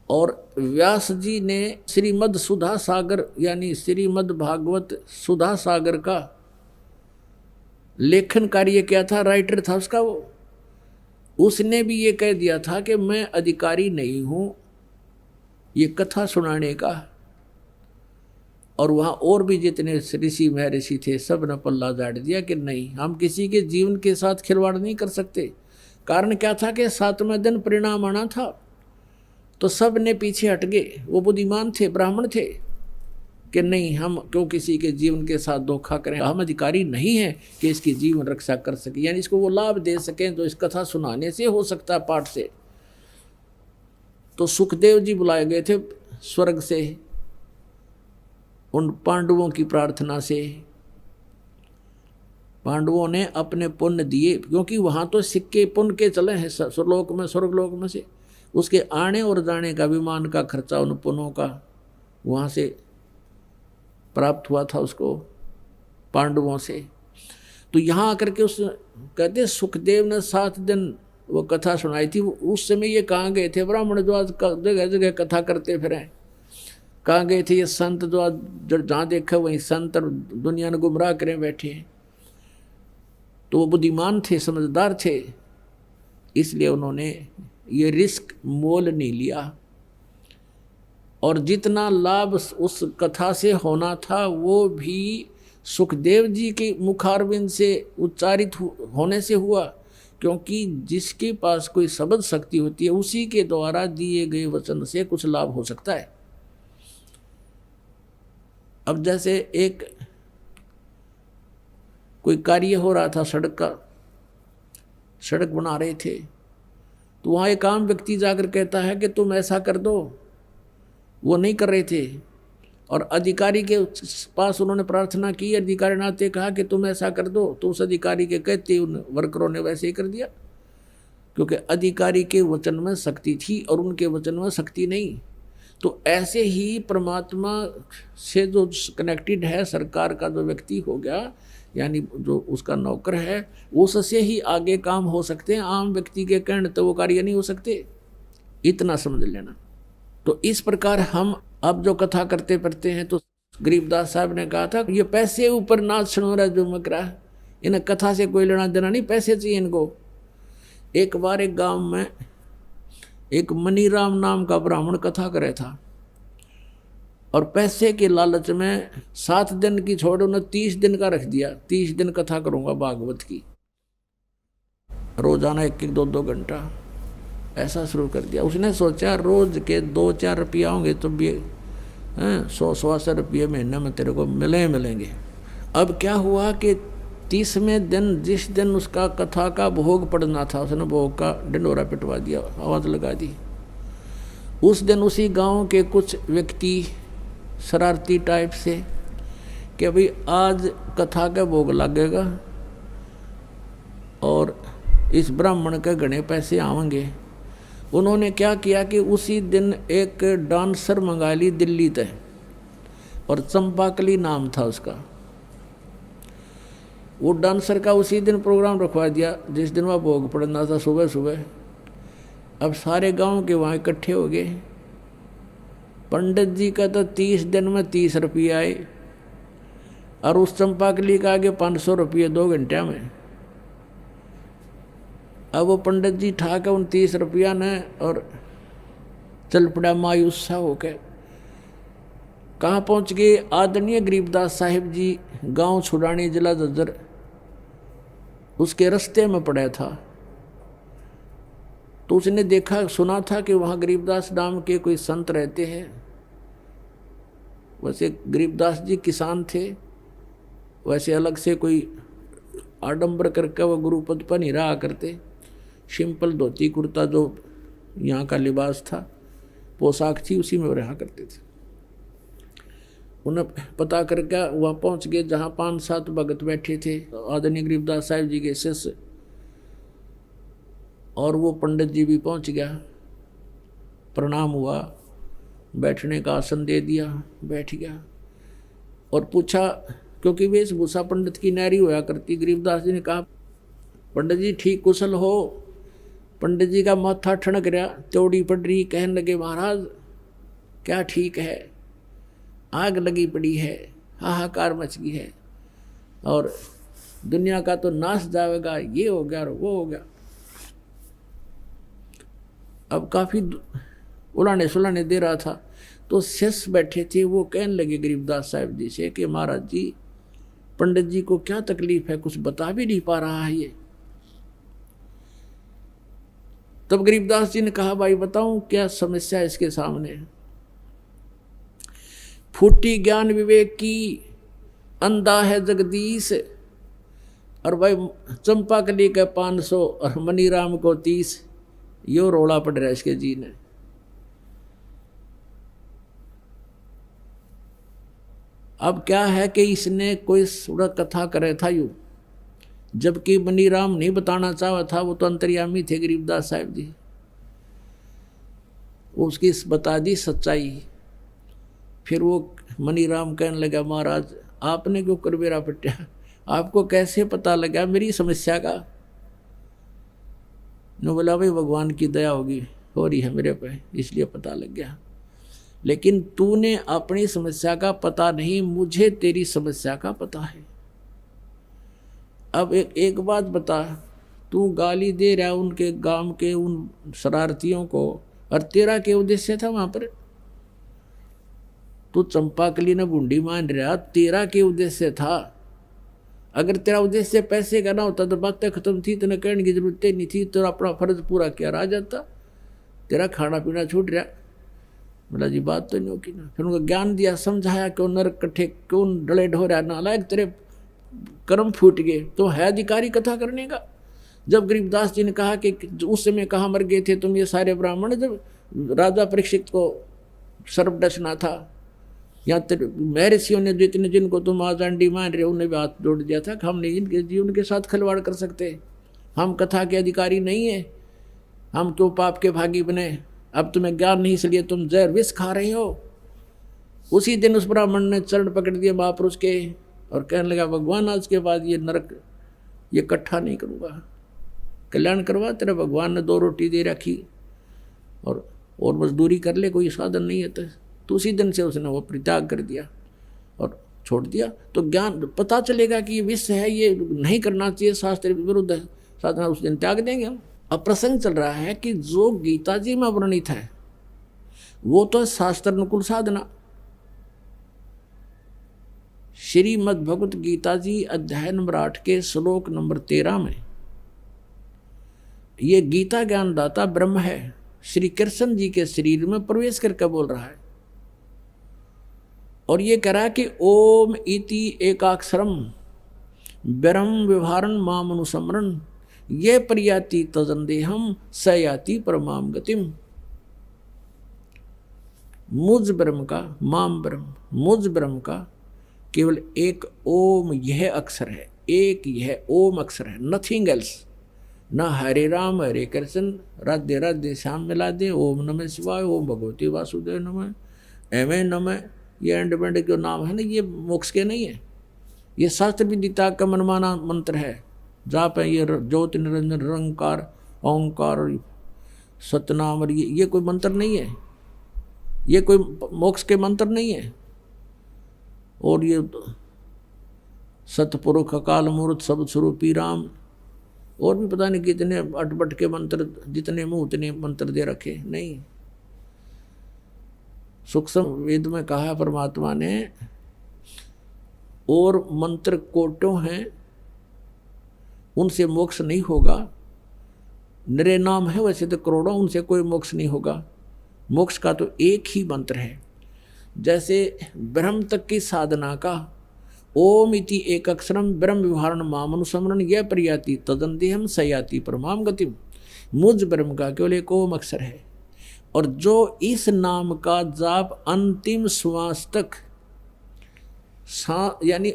और व्यास जी ने श्रीमद् सुधा सागर यानी श्रीमद् भागवत सुधा सागर का लेखन कार्य किया था, राइटर था उसका वो, उसने भी ये कह दिया था कि मैं अधिकारी नहीं हूं ये कथा सुनाने का। और वहाँ और भी जितने ऋषि महर्षि थे सब ने पल्ला झाड़ दिया कि नहीं, हम किसी के जीवन के साथ खिलवाड़ नहीं कर सकते। कारण क्या था कि 7वें दिन परिणाम आना था, तो सब ने पीछे हट गए। वो बुद्धिमान थे, ब्राह्मण थे कि नहीं, हम क्यों किसी के जीवन के साथ धोखा करें, हम अधिकारी नहीं हैं कि इसकी जीवन रक्षा कर सके, यानी इसको वो लाभ दे सकें जो इस कथा सुनाने से हो सकता है, पाठ से। तो सुखदेव जी बुलाए गए थे स्वर्ग से उन पांडवों की प्रार्थना से। पांडवों ने अपने पुण्य दिए, क्योंकि वहां तो सिक्के पुण्य के चले हैं स्वर्गलोक में, स्वर्गलोक में से उसके आने और जाने का विमान का खर्चा उन पुण्यों का वहां से प्राप्त हुआ था उसको पांडवों से। तो यहाँ आकर के उस कहते सुखदेव ने 7 दिन वो कथा सुनाई थी। उस समय ये कहाँ गए थे ब्राह्मण जो आज जगह जगह कथा करते फिरें, कहाँ गए थे ये संत जो आज जहाँ देखा वहीं संत और दुनिया ने गुमराह करें बैठे हैं। तो वो बुद्धिमान थे, समझदार थे, इसलिए उन्होंने ये रिस्क मोल नहीं लिया। और जितना लाभ उस कथा से होना था वो भी सुखदेव जी के मुखारविंद से उच्चारित होने से हुआ, क्योंकि जिसके पास कोई शब्द शक्ति होती है उसी के द्वारा दिए गए वचन से कुछ लाभ हो सकता है। अब जैसे एक कोई कार्य हो रहा था सड़क का, सड़क बना रहे थे, तो वहाँ एक आम व्यक्ति जाकर कहता है कि तुम ऐसा कर दो, वो नहीं कर रहे थे और अधिकारी के पास उन्होंने प्रार्थना की, अधिकारी ने कहा कि तुम ऐसा कर दो, तो उस अधिकारी के कहते उन वर्करों ने वैसे ही कर दिया, क्योंकि अधिकारी के वचन में शक्ति थी और उनके वचन में शक्ति नहीं। तो ऐसे ही परमात्मा से जो कनेक्टेड है, सरकार का जो व्यक्ति हो गया यानी जो उसका नौकर है, उससे ही आगे काम हो सकते हैं, आम व्यक्ति के कहने तो वो कार्य नहीं हो सकते, इतना समझ लेना। तो इस प्रकार हम अब जो कथा करते पढ़ते हैं, तो गरीबदास साहब ने कहा था ये पैसे ऊपर नाच सुनो रहा जो मकरा, इन्हें कथा से कोई लेना देना नहीं, पैसे चाहिए इनको। एक बार एक गांव में एक मनीराम नाम का ब्राह्मण कथा करे था और पैसे के लालच में 7 दिन की छोड़ उन्हें 30 दिन का रख दिया, 30 दिन कथा करूंगा भागवत की, रोजाना 1-1, 2-2 घंटा ऐसा शुरू कर दिया। उसने सोचा रोज के 2-4 रुपये होंगे तो भी 100-125 रुपये महीने में तेरे को मिलेंगे। अब क्या हुआ कि 30वें दिन जिस दिन उसका कथा का भोग पड़ना था, उसने भोग का डंडोरा पिटवा दिया, आवाज़ लगा दी। उस दिन उसी गांव के कुछ व्यक्ति शरारती टाइप से कि भाई आज कथा का भोग लगेगा और इस ब्राह्मण के घने पैसे आवेंगे। उन्होंने क्या किया कि उसी दिन एक डांसर मंगा ली दिल्ली तक, और चंपाकली नाम था उसका। वो डांसर का उसी दिन प्रोग्राम रखवा दिया जिस दिन वह भोग पड़ना था सुबह सुबह। अब सारे गांव के वहाँ इकट्ठे हो गए। पंडित जी का तो 30 दिन में 30 रुपये आए और उस चंपाकली का आगे 500 रुपये 2 घंटे में। अब वो पंडित जी ठाके उन 30 रुपया ने और चल पड़ा मायूस सा होकर। कहाँ पहुँच गए? आदरणीय गरीबदास साहिब जी गांव छुड़ानी जिला जज्जर, उसके रास्ते में पड़ा था। तो उसने देखा सुना था कि वहाँ गरीबदास नाम के कोई संत रहते हैं। वैसे गरीबदास जी किसान थे, वैसे अलग से कोई आडंबर करके वो गुरुपद पर नहीं रहा करते। सिंपल धोती कुर्ता जो यहाँ का लिबास था, पोशाक थी, उसी में रहा करते थे। उन्हें पता करके वहाँ पहुँच गए जहाँ 5-7 भगत बैठे थे, आदरणीय गरीबदास साहिब जी के शिष्य। और वो पंडित जी भी पहुंच गया, प्रणाम हुआ, बैठने का आसन दे दिया, बैठ गया और पूछा, क्योंकि वेशभूषा पंडित की नारी होया करती। गरीबदास जी ने कहा, पंडित जी ठीक कुशल हो? पंडित जी का माथा ठनक रहा, चौड़ी पड़ रही, कहने लगे, महाराज क्या ठीक है, आग लगी पड़ी है, हाहाकार मच गई है और दुनिया का तो नाश जाएगा, ये हो गया और वो हो गया। अब काफी उलाने सुलाने दे रहा था, तो शिष्य बैठे थे, वो कहने लगे गरीबदास साहब जी से कि महाराज जी, पंडित जी को क्या तकलीफ है, कुछ बता भी नहीं पा रहा है ये। तब गरीबदास जी ने कहा, भाई बताऊं क्या समस्या इसके सामने? फूटी ज्ञान विवेक की, अंधा है जगदीश, और भाई चंपाकली के 500 और मनीराम को 30, यो रोड़ा पड़ रहा है इसके जी ने। अब क्या है कि इसने कोई सूरत कथा करे था यूं, जबकि मनीराम नहीं बताना चाहा था, वो तो अंतर्यामी थे गरीबदास साहब जी। उसकी बता दी सच्चाई। फिर वो मनीराम कहने लगा, महाराज आपने क्यों करबेरा पिटा, आपको कैसे पता लगा मेरी समस्या का? ने बोला, भाई भगवान की दया होगी, हो रही है मेरे पे, इसलिए पता लग गया। लेकिन तूने अपनी समस्या का पता नहीं, मुझे तेरी समस्या का पता है। अब एक बात बता, तू गाली दे रहा उनके गांव के उन शरारतियों को, और तेरा क्या उद्देश्य था वहां पर? तू चंपाकली ने बूंदी मान रहा, तेरा क्या उद्देश्य था? अगर तेरा उद्देश्य पैसे का ना होता तो बातें खत्म थी, तेने कहने की जरूरत नहीं थी, तेरा अपना फर्ज पूरा किया रह जाता, तेरा खाना पीना छूट रहा। बोला जी बात तो नहीं होगी ना। फिर उनको ज्ञान दिया, समझाया क्यों नरक कट्ठे क्यों डले ढोरा, नालायक तेरे कर्म फूट गए, तो है अधिकारी कथा करने का। जब गरीबदास जी ने कहा कि उस समय कहाँ मर गए थे तुम ये सारे ब्राह्मण, जब राजा परीक्षित को सर्प डसना था, या महर्षियों ने जितने जिनको तुम आजांडी मान रहे हो उन्हें भी हाथ जोड़ दिया था कि हम नहीं इनके जीवन के साथ खिलवाड़ कर सकते, हम कथा के अधिकारी नहीं है, हम क्यों पाप के भागी बने? अब तुम्हें ज्ञान नहीं, इसलिए तुम जहर विष खा रहे हो। उसी दिन उस ब्राह्मण ने चरण पकड़ दिए महापुरुष के और कहने लगा, भगवान आज के बाद ये नरक ये इकट्ठा नहीं करूँगा, कल्याण करवा, तेरे भगवान ने 2 रोटी दे रखी और मजदूरी कर ले, कोई साधन नहीं है। तो उसी दिन से उसने वो परित्याग कर दिया और छोड़ दिया। तो ज्ञान पता चलेगा कि ये विष है, ये नहीं करना चाहिए, शास्त्र विरुद्ध है, साधना उस दिन त्याग देंगे हम। अब प्रसंग चल रहा है कि जो गीता जी में वर्णित है वो तो शास्त्र अनुकूल साधना। श्रीमद् भगवत गीता जी अध्याय नंबर 8 के श्लोक नंबर 13 में ये गीता ज्ञानदाता ब्रह्म है, श्री कृष्ण जी के शरीर में प्रवेश करके बोल रहा है और ये कह रहा है कि ओम इति एकाक्षरम ब्रह्म व्यवहारन माम अनुसमरण ये प्रयाति तजंदेहम सयाति परमाम गतिम। मुझ ब्रह्म का, माम ब्रह्म, मुझ ब्रह्म का केवल एक ओम यह अक्षर है, एक यह ओम अक्षर है, नथिंग एल्स। ना हरे राम हरे कृष्ण राधे राधे श्याम मिला दे, ओम नमः शिवाय, ओम भगवती वासुदेव नमः, एवं नमः, ये एंड बेंड के नाम है ना, ये मोक्ष के नहीं है, ये शास्त्र विदिता का मनमाना मंत्र है। जहाँ पे ये ज्योति निरंजन निरंकार ओंकार सतनाम, और ये कोई मंत्र नहीं है, ये कोई मोक्ष के मंत्र नहीं है। और ये सतपुरुष अकाल मूर्त सब स्वरूपी राम, और भी पता नहीं कितने अटपट के मंत्र, जितने मुंह उतने मंत्र दे रखे नहीं। सूक्ष्म वेद में कहा परमात्मा ने, और मंत्र कोटों हैं उनसे मोक्ष नहीं होगा, निरे नाम है वैसे तो करोड़ों, उनसे कोई मोक्ष नहीं होगा। मोक्ष का तो एक ही मंत्र है। जैसे ब्रह्म तक की साधना का ओम इति एक अक्षरम ब्रह्म व्यवहारण माम अनुसमरण यह प्रयाति तदंदेहम सयाति परमाम गतिम। मुझ ब्रह्म का केवल एक ओम अक्षर है, और जो इस नाम का जाप अंतिम श्वास तक यानी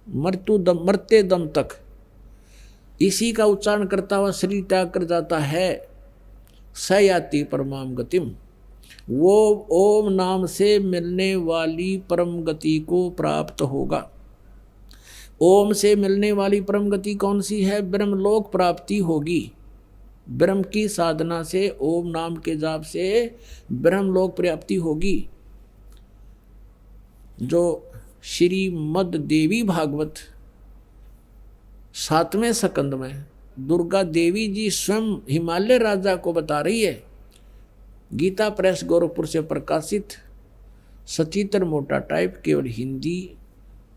मरते दम तक इसी का उच्चारण करता हुआ शरीर त्याग कर जाता है, स याति परमाम गतिम, वो ओम नाम से मिलने वाली परम गति को प्राप्त होगा। ओम से मिलने वाली परम गति कौन सी है? ब्रह्मलोक प्राप्ति होगी। ब्रह्म की साधना से, ओम नाम के जाप से ब्रह्मलोक प्राप्ति होगी। जो श्रीमद् देवी भागवत 7वें स्कंद में दुर्गा देवी जी स्वयं हिमालय राजा को बता रही है, गीता प्रेस गोरखपुर से प्रकाशित, सचित्र मोटा टाइप, केवल हिंदी,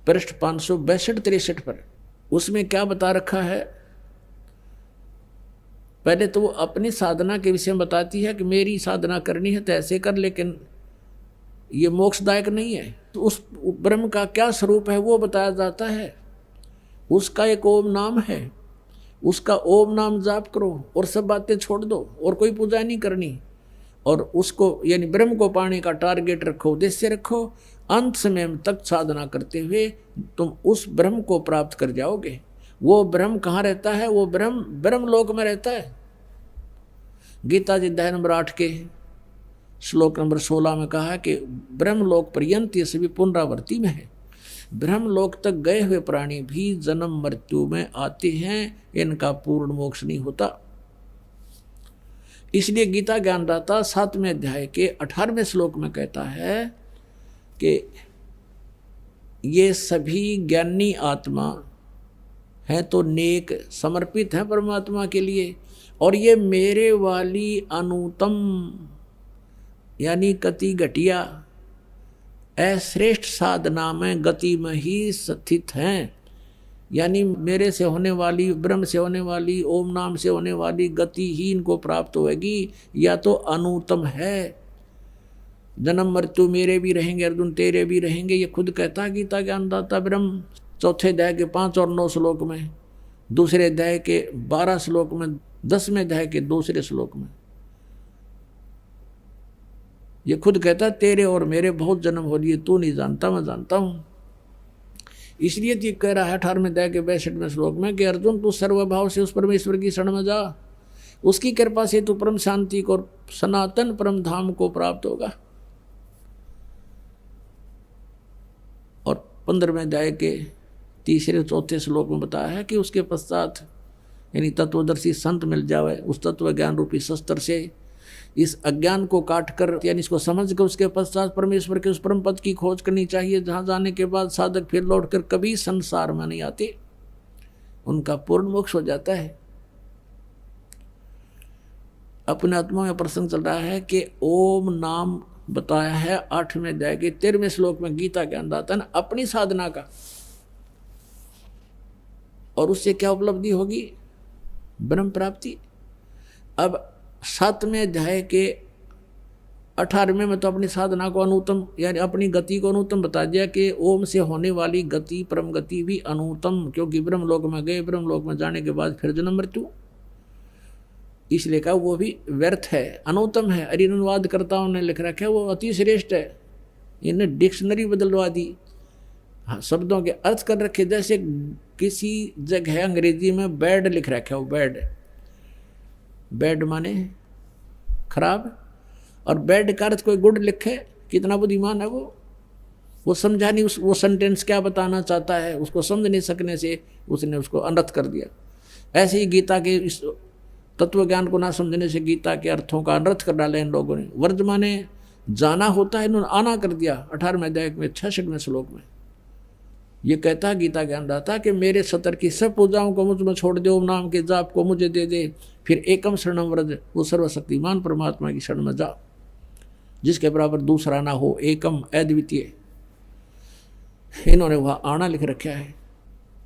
पृष्ठ 562-63 पर। उसमें क्या बता रखा है? पहले तो वो अपनी साधना के विषय में बताती है कि मेरी साधना करनी है तो ऐसे कर, लेकिन ये मोक्षदायक नहीं है। तो उस ब्रह्म का क्या स्वरूप है वो बताया जाता है। उसका एक ओम नाम है, उसका ओम नाम जाप करो और सब बातें छोड़ दो और कोई पूजा नहीं करनी। और उसको यानी ब्रह्म को पाने का टारगेट रखो, उद्देश्य रखो। अंत समय तक साधना करते हुए तुम उस ब्रह्म को प्राप्त कर जाओगे। वो ब्रह्म कहाँ रहता है? वो ब्रह्म ब्रह्मलोक में रहता है। गीता जी अध्याय नंबर 8 के श्लोक नंबर 16 में कहा है कि ब्रह्मलोक पर्यंत ये सभी पुनरावृत्ति में है। ब्रह्मलोक तक गए हुए प्राणी भी जन्म मृत्यु में आते हैं, इनका पूर्ण मोक्ष नहीं होता। इसलिए गीता ज्ञानदाता 7वें अध्याय के 18वें श्लोक में कहता है कि ये सभी ज्ञानी आत्मा हैं तो नेक, समर्पित हैं परमात्मा के लिए, और ये मेरे वाली अनुतम यानी कति घटिया अश्रेष्ठ साधना में गति में ही स्थित हैं। यानी मेरे से होने वाली, ब्रह्म से होने वाली, ओम नाम से होने वाली गति ही इनको प्राप्त होगी, या तो अनुतम है। जन्म मृत्यु मेरे भी रहेंगे अर्जुन, तेरे भी रहेंगे, ये खुद कहता है गीता ज्ञानदाता ब्रह्म 4 अध्याय के 5 और 9 श्लोक में, दूसरे अध्याय के 12 श्लोक में, 10वें अध्याय के दूसरे श्लोक में। ये खुद कहता है तेरे और मेरे बहुत जन्म हो लिए, तू नहीं जानता, मैं जानता हूँ। इसलिए तो कह रहा है 18वें अध्याय के 62वें श्लोक में कि अर्जुन तू सर्वभाव से उस परमेश्वर की शरण में जा, उसकी कृपा से तू परम शांति को और सनातन परम धाम को प्राप्त होगा। और 15वें अध्याय के 3-4 श्लोक में बताया है कि उसके पश्चात यानी तत्वदर्शी संत मिल जावे, उस तत्व ज्ञान रूपी शस्त्र से इस अज्ञान को काट कर यानी इसको समझ कर उसके पश्चात परमेश्वर के उस परम पद की खोज करनी चाहिए, जहाँ जाने के बाद साधक फिर लौटकर कभी संसार में नहीं आते, उनका पूर्ण मोक्ष हो जाता है। अपने आत्मा में प्रसंग चल रहा है कि ओम नाम बताया है 8वें अध्याय के 13वें श्लोक में गीता ज्ञानदाता ने अपनी साधना का, और उससे क्या उपलब्धि होगी? ब्रह्म प्राप्ति। अब 7वें अध्याय के 18वें में तो अपनी साधना को अनुत्तम यानी अपनी गति को अनुत्तम बता दिया कि ओम से होने वाली गति परम गति भी अनुत्तम, क्योंकि ब्रह्मलोक में गए, ब्रह्मलोक में जाने के बाद फिर जन्म मृत्यु, इसलिए कहा वो भी व्यर्थ है, अनुत्तम है। अनुवादकर्ताओं ने लिख रखा है वो अति श्रेष्ठ है। इन्हें डिक्शनरी बदलवा दी, हाँ, शब्दों के अर्थ कर रखे। जैसे किसी जगह अंग्रेजी में बैड लिख रखा है, वो बैड, बैड माने खराब, और बैड का अर्थ कोई गुड लिखे, कितना बुद्धिमान है वो समझा नहीं वो सेंटेंस क्या बताना चाहता है, उसको समझ नहीं सकने से उसने उसको अनर्थ कर दिया। ऐसे ही गीता के इस तत्व ज्ञान को ना समझने से गीता के अर्थों का अनर्थ कर डाला इन लोगों ने। वर्ज माने जाना होता है, इन्होंने आना कर दिया। 18वें अध्याय में 66वें श्लोक में ये कहता है गीता ज्ञानदाता कि मेरे सतर की सब पूजाओं को मुझ में छोड़ दे, ओम नाम के जाप को मुझे दे दे, फिर एकम शरणम व्रज, वो सर्वशक्तिमान परमात्मा की शरण में जा, जिसके बराबर दूसरा ना हो, एकम अद्वितीय। इन्होंने वहाँ आना लिख रखा है।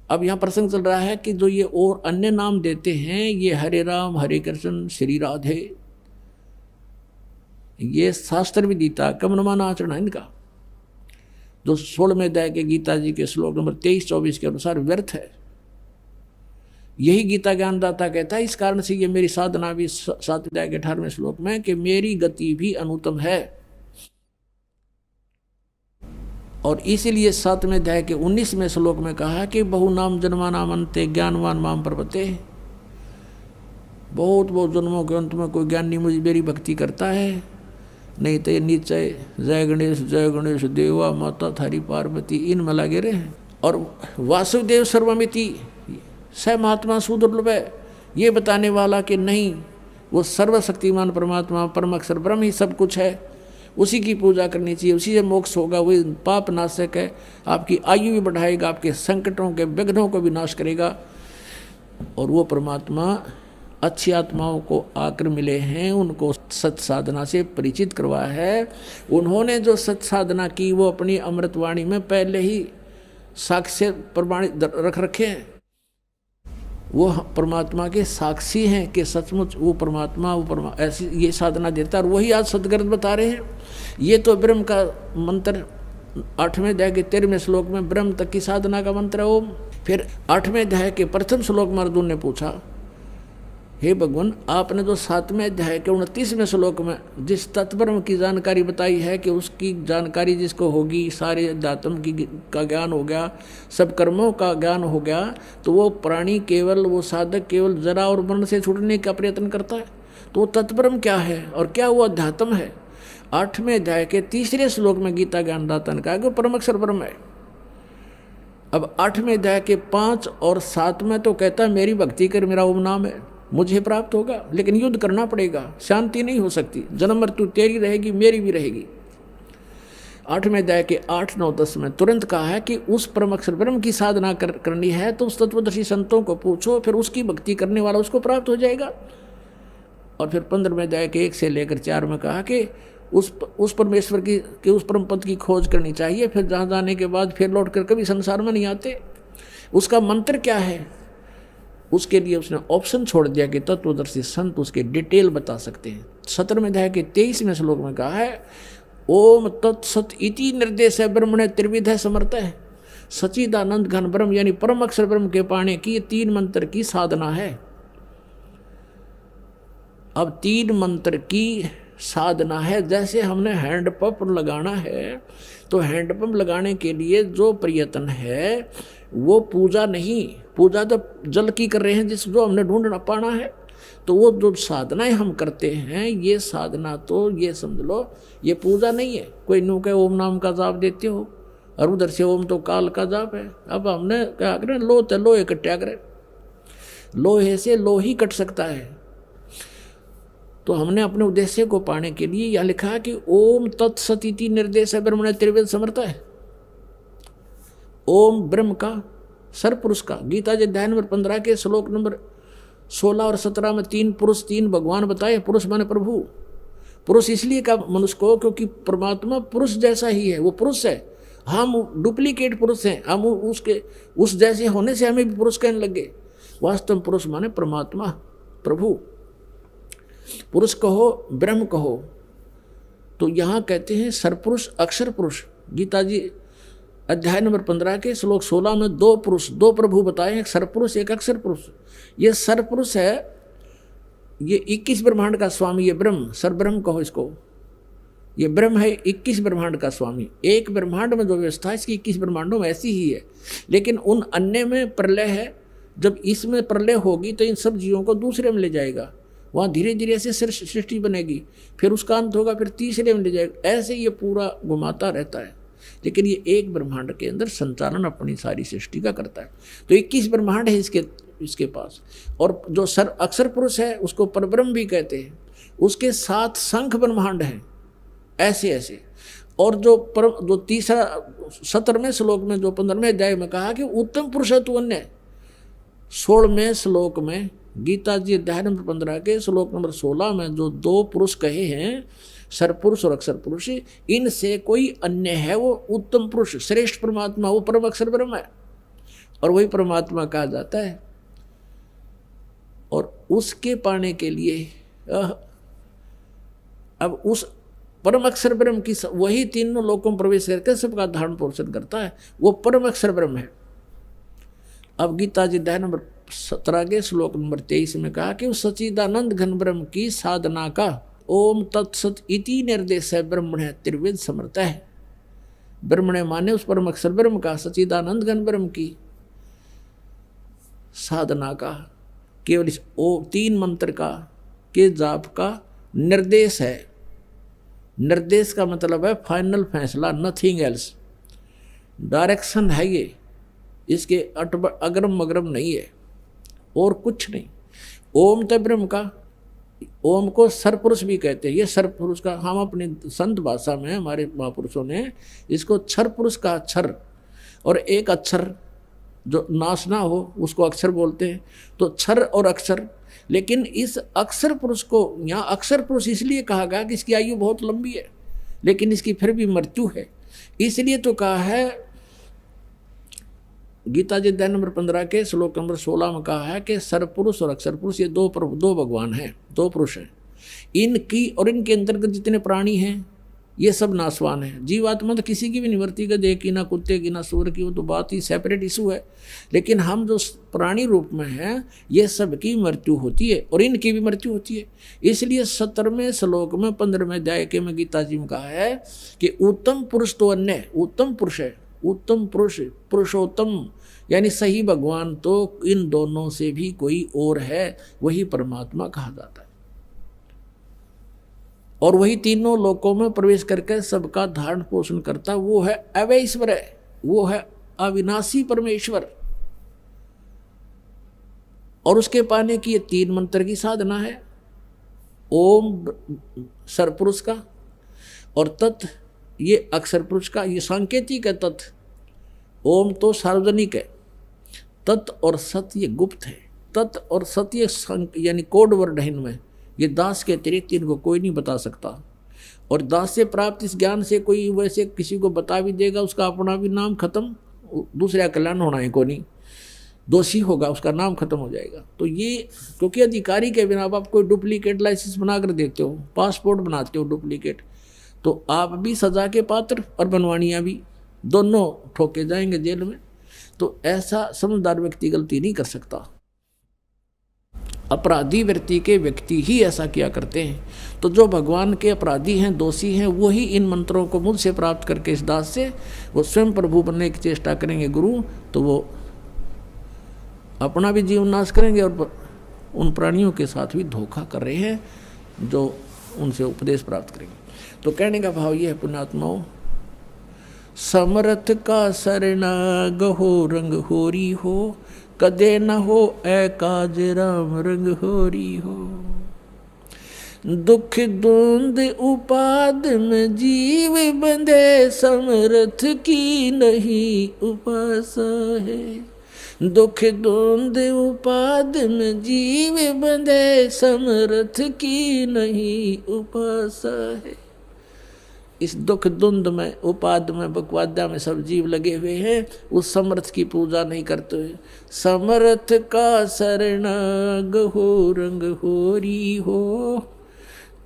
अब यहाँ प्रसंग चल रहा है कि जो ये और अन्य नाम देते हैं, ये हरे राम हरे कृष्ण श्री राधे, ये शास्त्र विदिता कमनमान आचरण है इनका, जो 16वें अध्याय के गीता जी के श्लोक नंबर 23-24 के अनुसार व्यर्थ है। यही गीता ज्ञानदाता कहता है, इस कारण से ये मेरी साधना भी 7वें अध्याय के 18वें श्लोक में कि मेरी गति भी अनुत्तम है। और इसीलिए 7वें अध्याय के 19वें श्लोक में कहा कि बहु नाम जन्मानाम अन्ते ज्ञानवान माम प्रपते। बहुत बहुत जन्मों के अंत में कोई ज्ञानी मुझ मेरी भक्ति करता है, नहीं तो ये नीचे जय गणेश देवा माता थारी पार्वती इनमें लगे रहे हैं। और वासुदेव सर्वमिति स महात्मा सुदुर्लभ है, ये बताने वाला कि नहीं वो सर्वशक्तिमान परमात्मा परम अक्षर ब्रह्म ही सब कुछ है, उसी की पूजा करनी चाहिए, उसी से मोक्ष होगा, वही पाप नाशक है, आपकी आयु भी बढ़ाएगा, आपके संकटों के विघ्नों को भी नाश करेगा। और वो परमात्मा अच्छी आत्माओं को आकर मिले हैं, उनको सत साधना से परिचित करवाया है। उन्होंने जो सत साधना की वो अपनी अमृतवाणी में पहले ही साक्ष्य प्रमाणित रख रखे हैं। वो परमात्मा के साक्षी हैं कि सचमुच वो परमात्मा ऐसी ये साधना देता है, और वही आज सदगर्भ बता रहे हैं। ये तो ब्रह्म का मंत्र 8वें अध्याय के 13वें श्लोक में ब्रह्म तक की साधना का मंत्र है ओम। फिर 8वें अध्याय के प्रथम श्लोक में अर्जुन ने पूछा, हे भगवान आपने जो 7वें अध्याय के 29वें श्लोक में जिस तत्ब्रह्म की जानकारी बताई है कि उसकी जानकारी जिसको होगी, सारे अध्यात्म की का ज्ञान हो गया, सब कर्मों का ज्ञान हो गया, तो वो प्राणी केवल, वो साधक केवल जरा और मरण से छूटने का प्रयत्न करता है। तो वो तत्ब्रह्म क्या है और क्या वो अध्यात्म है? 8वें अध्याय के 3रे श्लोक में गीता ज्ञानदाता ने कहा कि वो परम अक्षर ब्रह्म है। अब 8वें अध्याय के 5 और 7 में तो कहता है मेरी भक्ति कर, मेरा ओम नाम है, मुझे प्राप्त होगा, लेकिन युद्ध करना पड़ेगा, शांति नहीं हो सकती, जन्म मृत्यु तेरी रहेगी मेरी भी रहेगी। 8वें अध्याय के 8, 9, 10 में तुरंत कहा है कि उस परम अक्षर ब्रह्म की साधना करनी है तो उस तत्वदर्शी संतों को पूछो, फिर उसकी भक्ति करने वाला उसको प्राप्त हो जाएगा। और फिर 15वें अध्याय के 1 से लेकर 4 में कहा कि उस परमेश्वर की उस परम पद की खोज करनी चाहिए, फिर जहाँ जाने के बाद फिर लौट कर कभी संसार में नहीं आते। उसका मंत्र क्या है, उसके लिए उसने ऑप्शन छोड़ दिया कि तत्वदर्शी संत उसके डिटेल बता सकते हैं। 17वें अध्याय के 23वें श्लोक में कहा है ओम तत्सत इति निर्देश है ब्रह्मणे त्रिविध है समर्थ है। सच्चिदानंद घन ब्रह्म यानी परम अक्षर ब्रह्म के पाने की 3 मंत्र की साधना है। अब 3 मंत्र की साधना है। जैसे हमने हैंडपंप लगाना है तो हैंडपंप लगाने के लिए जो प्रयत्न है वो पूजा नहीं, पूजा तो जल की कर रहे हैं जिस जो हमने ढूंढना पाना है। तो वो जो साधनाएं हम करते हैं ये साधना तो ये समझ लो ये पूजा नहीं है। कोई नो के ओम नाम का जाप देते हो और उधर से ओम तो काल का जाप है। अब हमने क्या करें, लो तो लोहे कट्या करें, लोहे से लोही कट सकता है। तो हमने अपने उद्देश्य को पाने के लिए यह लिखा है कि ओम तत्सतिति निर्देश ब्रह्मणे त्रिवेद समर्थ है। ओम ब्रह्म का सरपुरुष का, गीता जी अध्याय नंबर 15 के श्लोक नंबर 16 और 17 में 3 पुरुष 3 भगवान बताए। पुरुष माने प्रभु। पुरुष इसलिए का मनुष्य को क्योंकि परमात्मा पुरुष जैसा ही है, वो पुरुष है, हम डुप्लीकेट पुरुष हैं। हम उसके उस जैसे होने से हमें भी पुरुष कहने लगे। वास्तव पुरुष माने परमात्मा प्रभु। पुरुष कहो ब्रह्म कहो तो यहाँ कहते हैं सरपुरुष अक्षर पुरुष। गीता जी अध्याय नंबर 15 के श्लोक 16 में 2 पुरुष 2 प्रभु बताए, एक सरपुरुष एक अक्षर पुरुष। ये सरपुरुष है, ये 21 ब्रह्मांड का स्वामी, ये ब्रह्म सरब्रह्म कहो इसको। ये ब्रह्म है 21 ब्रह्मांड का स्वामी। एक ब्रह्मांड में जो व्यवस्था है इसकी 21 ब्रह्मांडों में ऐसी ही है, लेकिन उन अन्य में प्रलय है। जब इसमें प्रलय होगी तो इन सब जीवों को दूसरे में ले जाएगा, वहाँ धीरे धीरे ऐसे सृष्टि बनेगी, फिर उसका अंत होगा, फिर तीसरे में ले जाएगा। ऐसे ये पूरा घुमाता रहता है, लेकिन ये एक ब्रह्मांड के अंदर संचालन अपनी सारी सृष्टि का करता है। तो 21 ब्रह्मांड है इसके पास। और जो अक्षर पुरुष है उसको परब्रह्म भी कहते हैं। उसके 7 शंख ब्रह्मांड हैं ऐसे ऐसे। और जो तीसरा 17वें श्लोक में जो 15वें अध्याय में कहा कि उत्तम पुरुष है तू अन्य, 16वें श्लोक में गीता जी अध्याय नंबर 15 के श्लोक नंबर 16 में जो 2 पुरुष कहे हैं सरपुरुष और अक्षर पुरुष, इनसे कोई अन्य है वो उत्तम पुरुष श्रेष्ठ परमात्मा, वो परम अक्षर ब्रह्म है और वही परमात्मा कहा जाता है। और उसके पाने के लिए अब उस परम अक्षर ब्रह्म की वही तीनों लोकों में प्रवेश करके सबका धारण पोषण करता है, वो परम अक्षर ब्रह्म है। अब गीता जी अध्याय नंबर 17 के श्लोक नंबर 23 में कहा कि उस सच्चिदानंद घन ब्रह्म की साधना का ओम तत्सत इति निर्देश है ब्रह्मणे त्रिवेद समर्थ है। ब्रह्मणे माने उस परम अक्षर ब्रह्म का, सच्चिदानंद घन ब्रह्म की साधना का, केवल इस 3 मंत्र का के जाप का निर्देश है। निर्देश का मतलब है फाइनल फैसला, नथिंग एल्स। डायरेक्शन है ये, इसके अग्रम मग्रम नहीं है और कुछ नहीं। ओम तो ब्रह्म का, ओम को सरपुरुष भी कहते हैं। ये सरपुरुष का, हम अपनी संत भाषा में हमारे महापुरुषों ने इसको क्षर पुरुष का क्षर, और एक अक्षर जो नाश ना हो उसको अक्षर बोलते हैं। तो क्षर और अक्षर, लेकिन इस अक्षर पुरुष को यहाँ अक्षर पुरुष इसलिए कहा गया कि इसकी आयु बहुत लंबी है, लेकिन इसकी फिर भी मृत्यु है। इसलिए तो कहा है, गीता जी अध्याय नंबर 15 के श्लोक नंबर 16 में कहा है कि सरपुरुष और अक्षर पुरुष ये दो भगवान हैं, 2 पुरुष हैं। इनकी और इनके अंतर्गत जितने प्राणी हैं ये सब नाशवान है। जीवात्मा तो किसी की भी निवृत्ति का देह की, ना कुत्ते की ना सूर की, वो तो बात ही सेपरेट इशू है। लेकिन हम जो प्राणी रूप में हैं ये सब की मृत्यु होती है और इनकी भी मृत्यु होती है। इसलिए 17वें श्लोक में 15वें अध्याय के में गीता जी में कहा है कि उत्तम पुरुष तो अन्य, उत्तम पुरुष है, उत्तम पुरुष पुरुषोत्तम यानी सही भगवान तो इन दोनों से भी कोई और है, वही परमात्मा कहा जाता है। और वही तीनों लोकों में प्रवेश करके सबका धारण पोषण करता, वो है अवैश्वर, वो है अविनाशी परमेश्वर। और उसके पाने की ये 3 मंत्र की साधना है। ओम सरपुरुष का, और तत् ये अक्षर पुरुष का, ये सांकेतिक है। तत् ओम तो सार्वजनिक है, तत् और सत ये गुप्त है। तत् और सत ये यानी कोड वर्ड है इनमें, ये दास के अतिरिक्त इनको कोई नहीं बता सकता। और दास से प्राप्त इस ज्ञान से कोई वैसे किसी को बता भी देगा, उसका अपना भी नाम खत्म, दूसरा कल्याण होना है को नहीं, दोषी होगा, उसका नाम खत्म हो जाएगा। तो ये क्योंकि अधिकारी के बिना आप कोई डुप्लीकेट लाइसेंस बना कर देते हो, पासपोर्ट बनाते हो डुप्लीकेट, तो आप भी सजा के पात्र और बनवानियाँ भी, दोनों ठोके जाएंगे जेल में। तो ऐसा समझदार व्यक्ति गलती नहीं कर सकता। अपराधी व्यक्ति के व्यक्ति ही ऐसा किया करते हैं। तो जो भगवान के अपराधी हैं, दोषी हैं, वही इन मंत्रों को मुझसे प्राप्त करके इस दास से वो स्वयं प्रभु बनने की चेष्टा करेंगे गुरु, तो वो अपना भी जीवन नाश करेंगे और उन प्राणियों के साथ भी धोखा कर रहे हैं जो उनसे उपदेश प्राप्त करेंगे। तो कहने का भाव ये है पुण्यात्माओं, समर्थ का शरणा गहो रंग होरी हो, कदे न हो ए काज राम रंग होरी हो। दुख द्वंद उपाद में जीव बंधे, समर्थ की नहीं उपासा है। दुख द्वंद उपाद में जीव बंधे, समर्थ की नहीं उपासा है। इस दुख द्वंद में, उपाद में, बकवादा में सब जीव लगे हुए हैं, उस समर्थ की पूजा नहीं करते हुए। समर्थ का शरण गहो रंग होरी हो,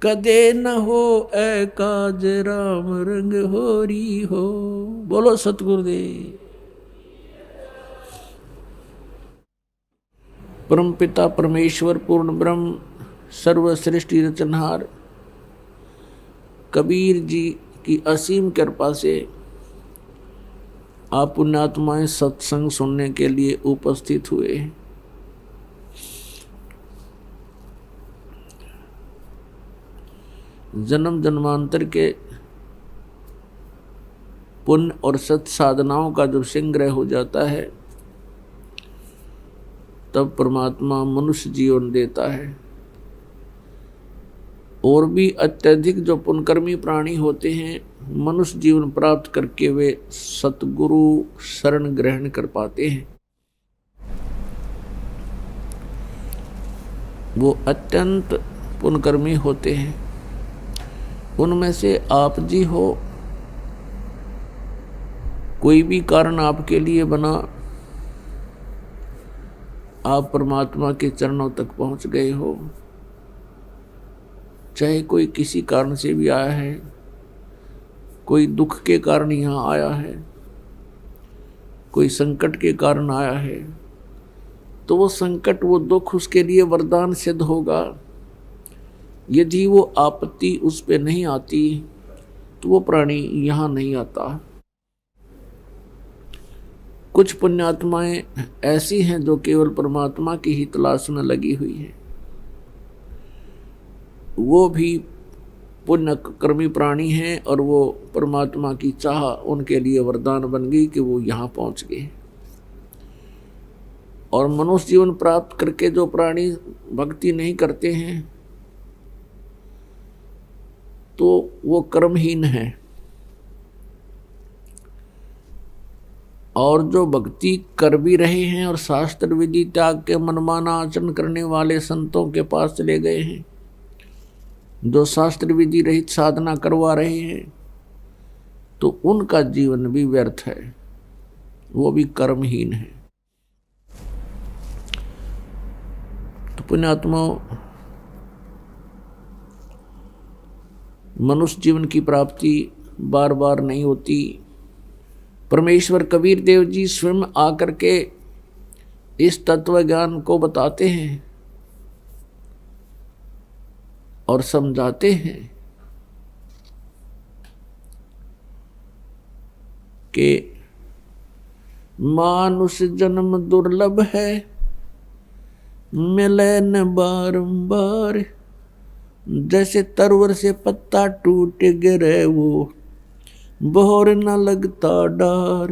कदे न हो ए काज राम रंग होरी हो। बोलो सतगुरुदेव। परम पिता परमेश्वर पूर्ण ब्रह्म सर्व सृष्टि रचनहार कबीर जी की असीम कृपा से आप पुण्यात्माएं सत्संग सुनने के लिए उपस्थित हुए। जन्म जन्मांतर के पुण्य और सत साधनाओं का जब संग्रह हो जाता है, तब परमात्मा मनुष्य जीवन देता है। और भी अत्यधिक जो पुण्यकर्मी प्राणी होते हैं, मनुष्य जीवन प्राप्त करके वे सतगुरु शरण ग्रहण कर पाते हैं। वो अत्यंत पुण्यकर्मी होते हैं। उनमें से आप जी हो, कोई भी कारण आपके लिए बना, आप परमात्मा के चरणों तक पहुंच गए हो। चाहे कोई किसी कारण से भी आया है, कोई दुख के कारण यहाँ आया है, कोई संकट के कारण आया है, तो वो संकट, वो दुख उसके लिए वरदान सिद्ध होगा। यदि वो आपत्ति उस पे नहीं आती तो वो प्राणी यहाँ नहीं आता। कुछ पुण्यात्माएं ऐसी हैं जो केवल परमात्मा की ही तलाश में लगी हुई हैं, वो भी पुण्य कर्मी प्राणी हैं और वो परमात्मा की चाह उनके लिए वरदान बन गई कि वो यहाँ पहुँच गए। और मनुष्य जीवन प्राप्त करके जो प्राणी भक्ति नहीं करते हैं तो वो कर्महीन है, और जो भक्ति कर भी रहे हैं और शास्त्र विधि त्याग के मनमाना आचरण करने वाले संतों के पास चले गए हैं, जो शास्त्र विधि रहित साधना करवा रहे हैं, तो उनका जीवन भी व्यर्थ है, वो भी कर्महीन है। तो पुण्यात्मा, मनुष्य जीवन की प्राप्ति बार बार नहीं होती। परमेश्वर कबीर देव जी स्वयं आकर के इस तत्व ज्ञान को बताते हैं और समझाते हैं कि मानुष जन्म दुर्लभ है, मिले न बारंबार, जैसे तरवर से पत्ता टूट गिरे वो बोर न लगता डार।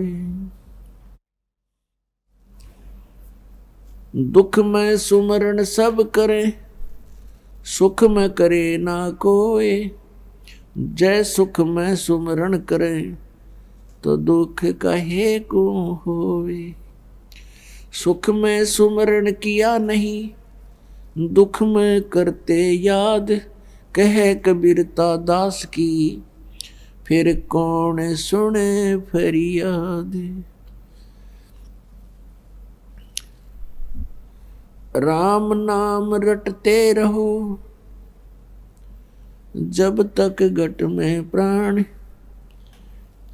दुख में सुमरण सब करे, सुख में करे ना कोई, जय सुख में सुमरण करे तो दुख काहे को होवे। सुख में सुमरण किया नहीं, दुख में करते याद, कहे कबीरता दास की, फिर कौन सुने फरियाद। राम नाम रटते रहो जब तक घट में प्राण,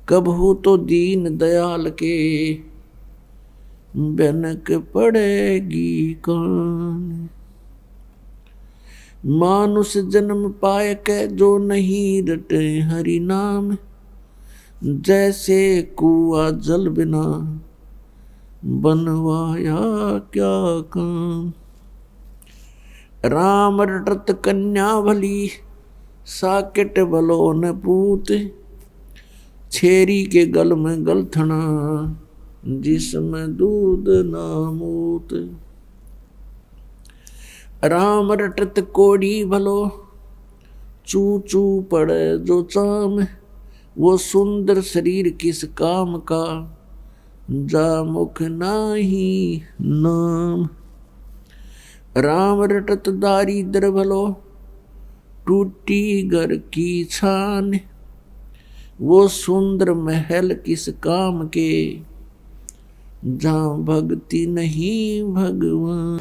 कबहू तो दीन दयाल के बनक पड़ेगी कान। मानुष जन्म पाए के जो नहीं रटे हरि नाम, जैसे कुआ जल बिना बनवाया क्या काम। राम रटत कन्या भली, साकेट भलो न पूत, छेरी के गल में गलथना, जिसमें दूध ना मूत। राम रटत कोड़ी भलो, चू चू पड़े जो चाम, वो सुंदर शरीर किस काम का, जा मुख नाही नाम। राम रटत दारिद्र भलो, टूटी घर की छान, वो सुंदर महल किस काम के, जहाँ भक्ति नहीं भगवान।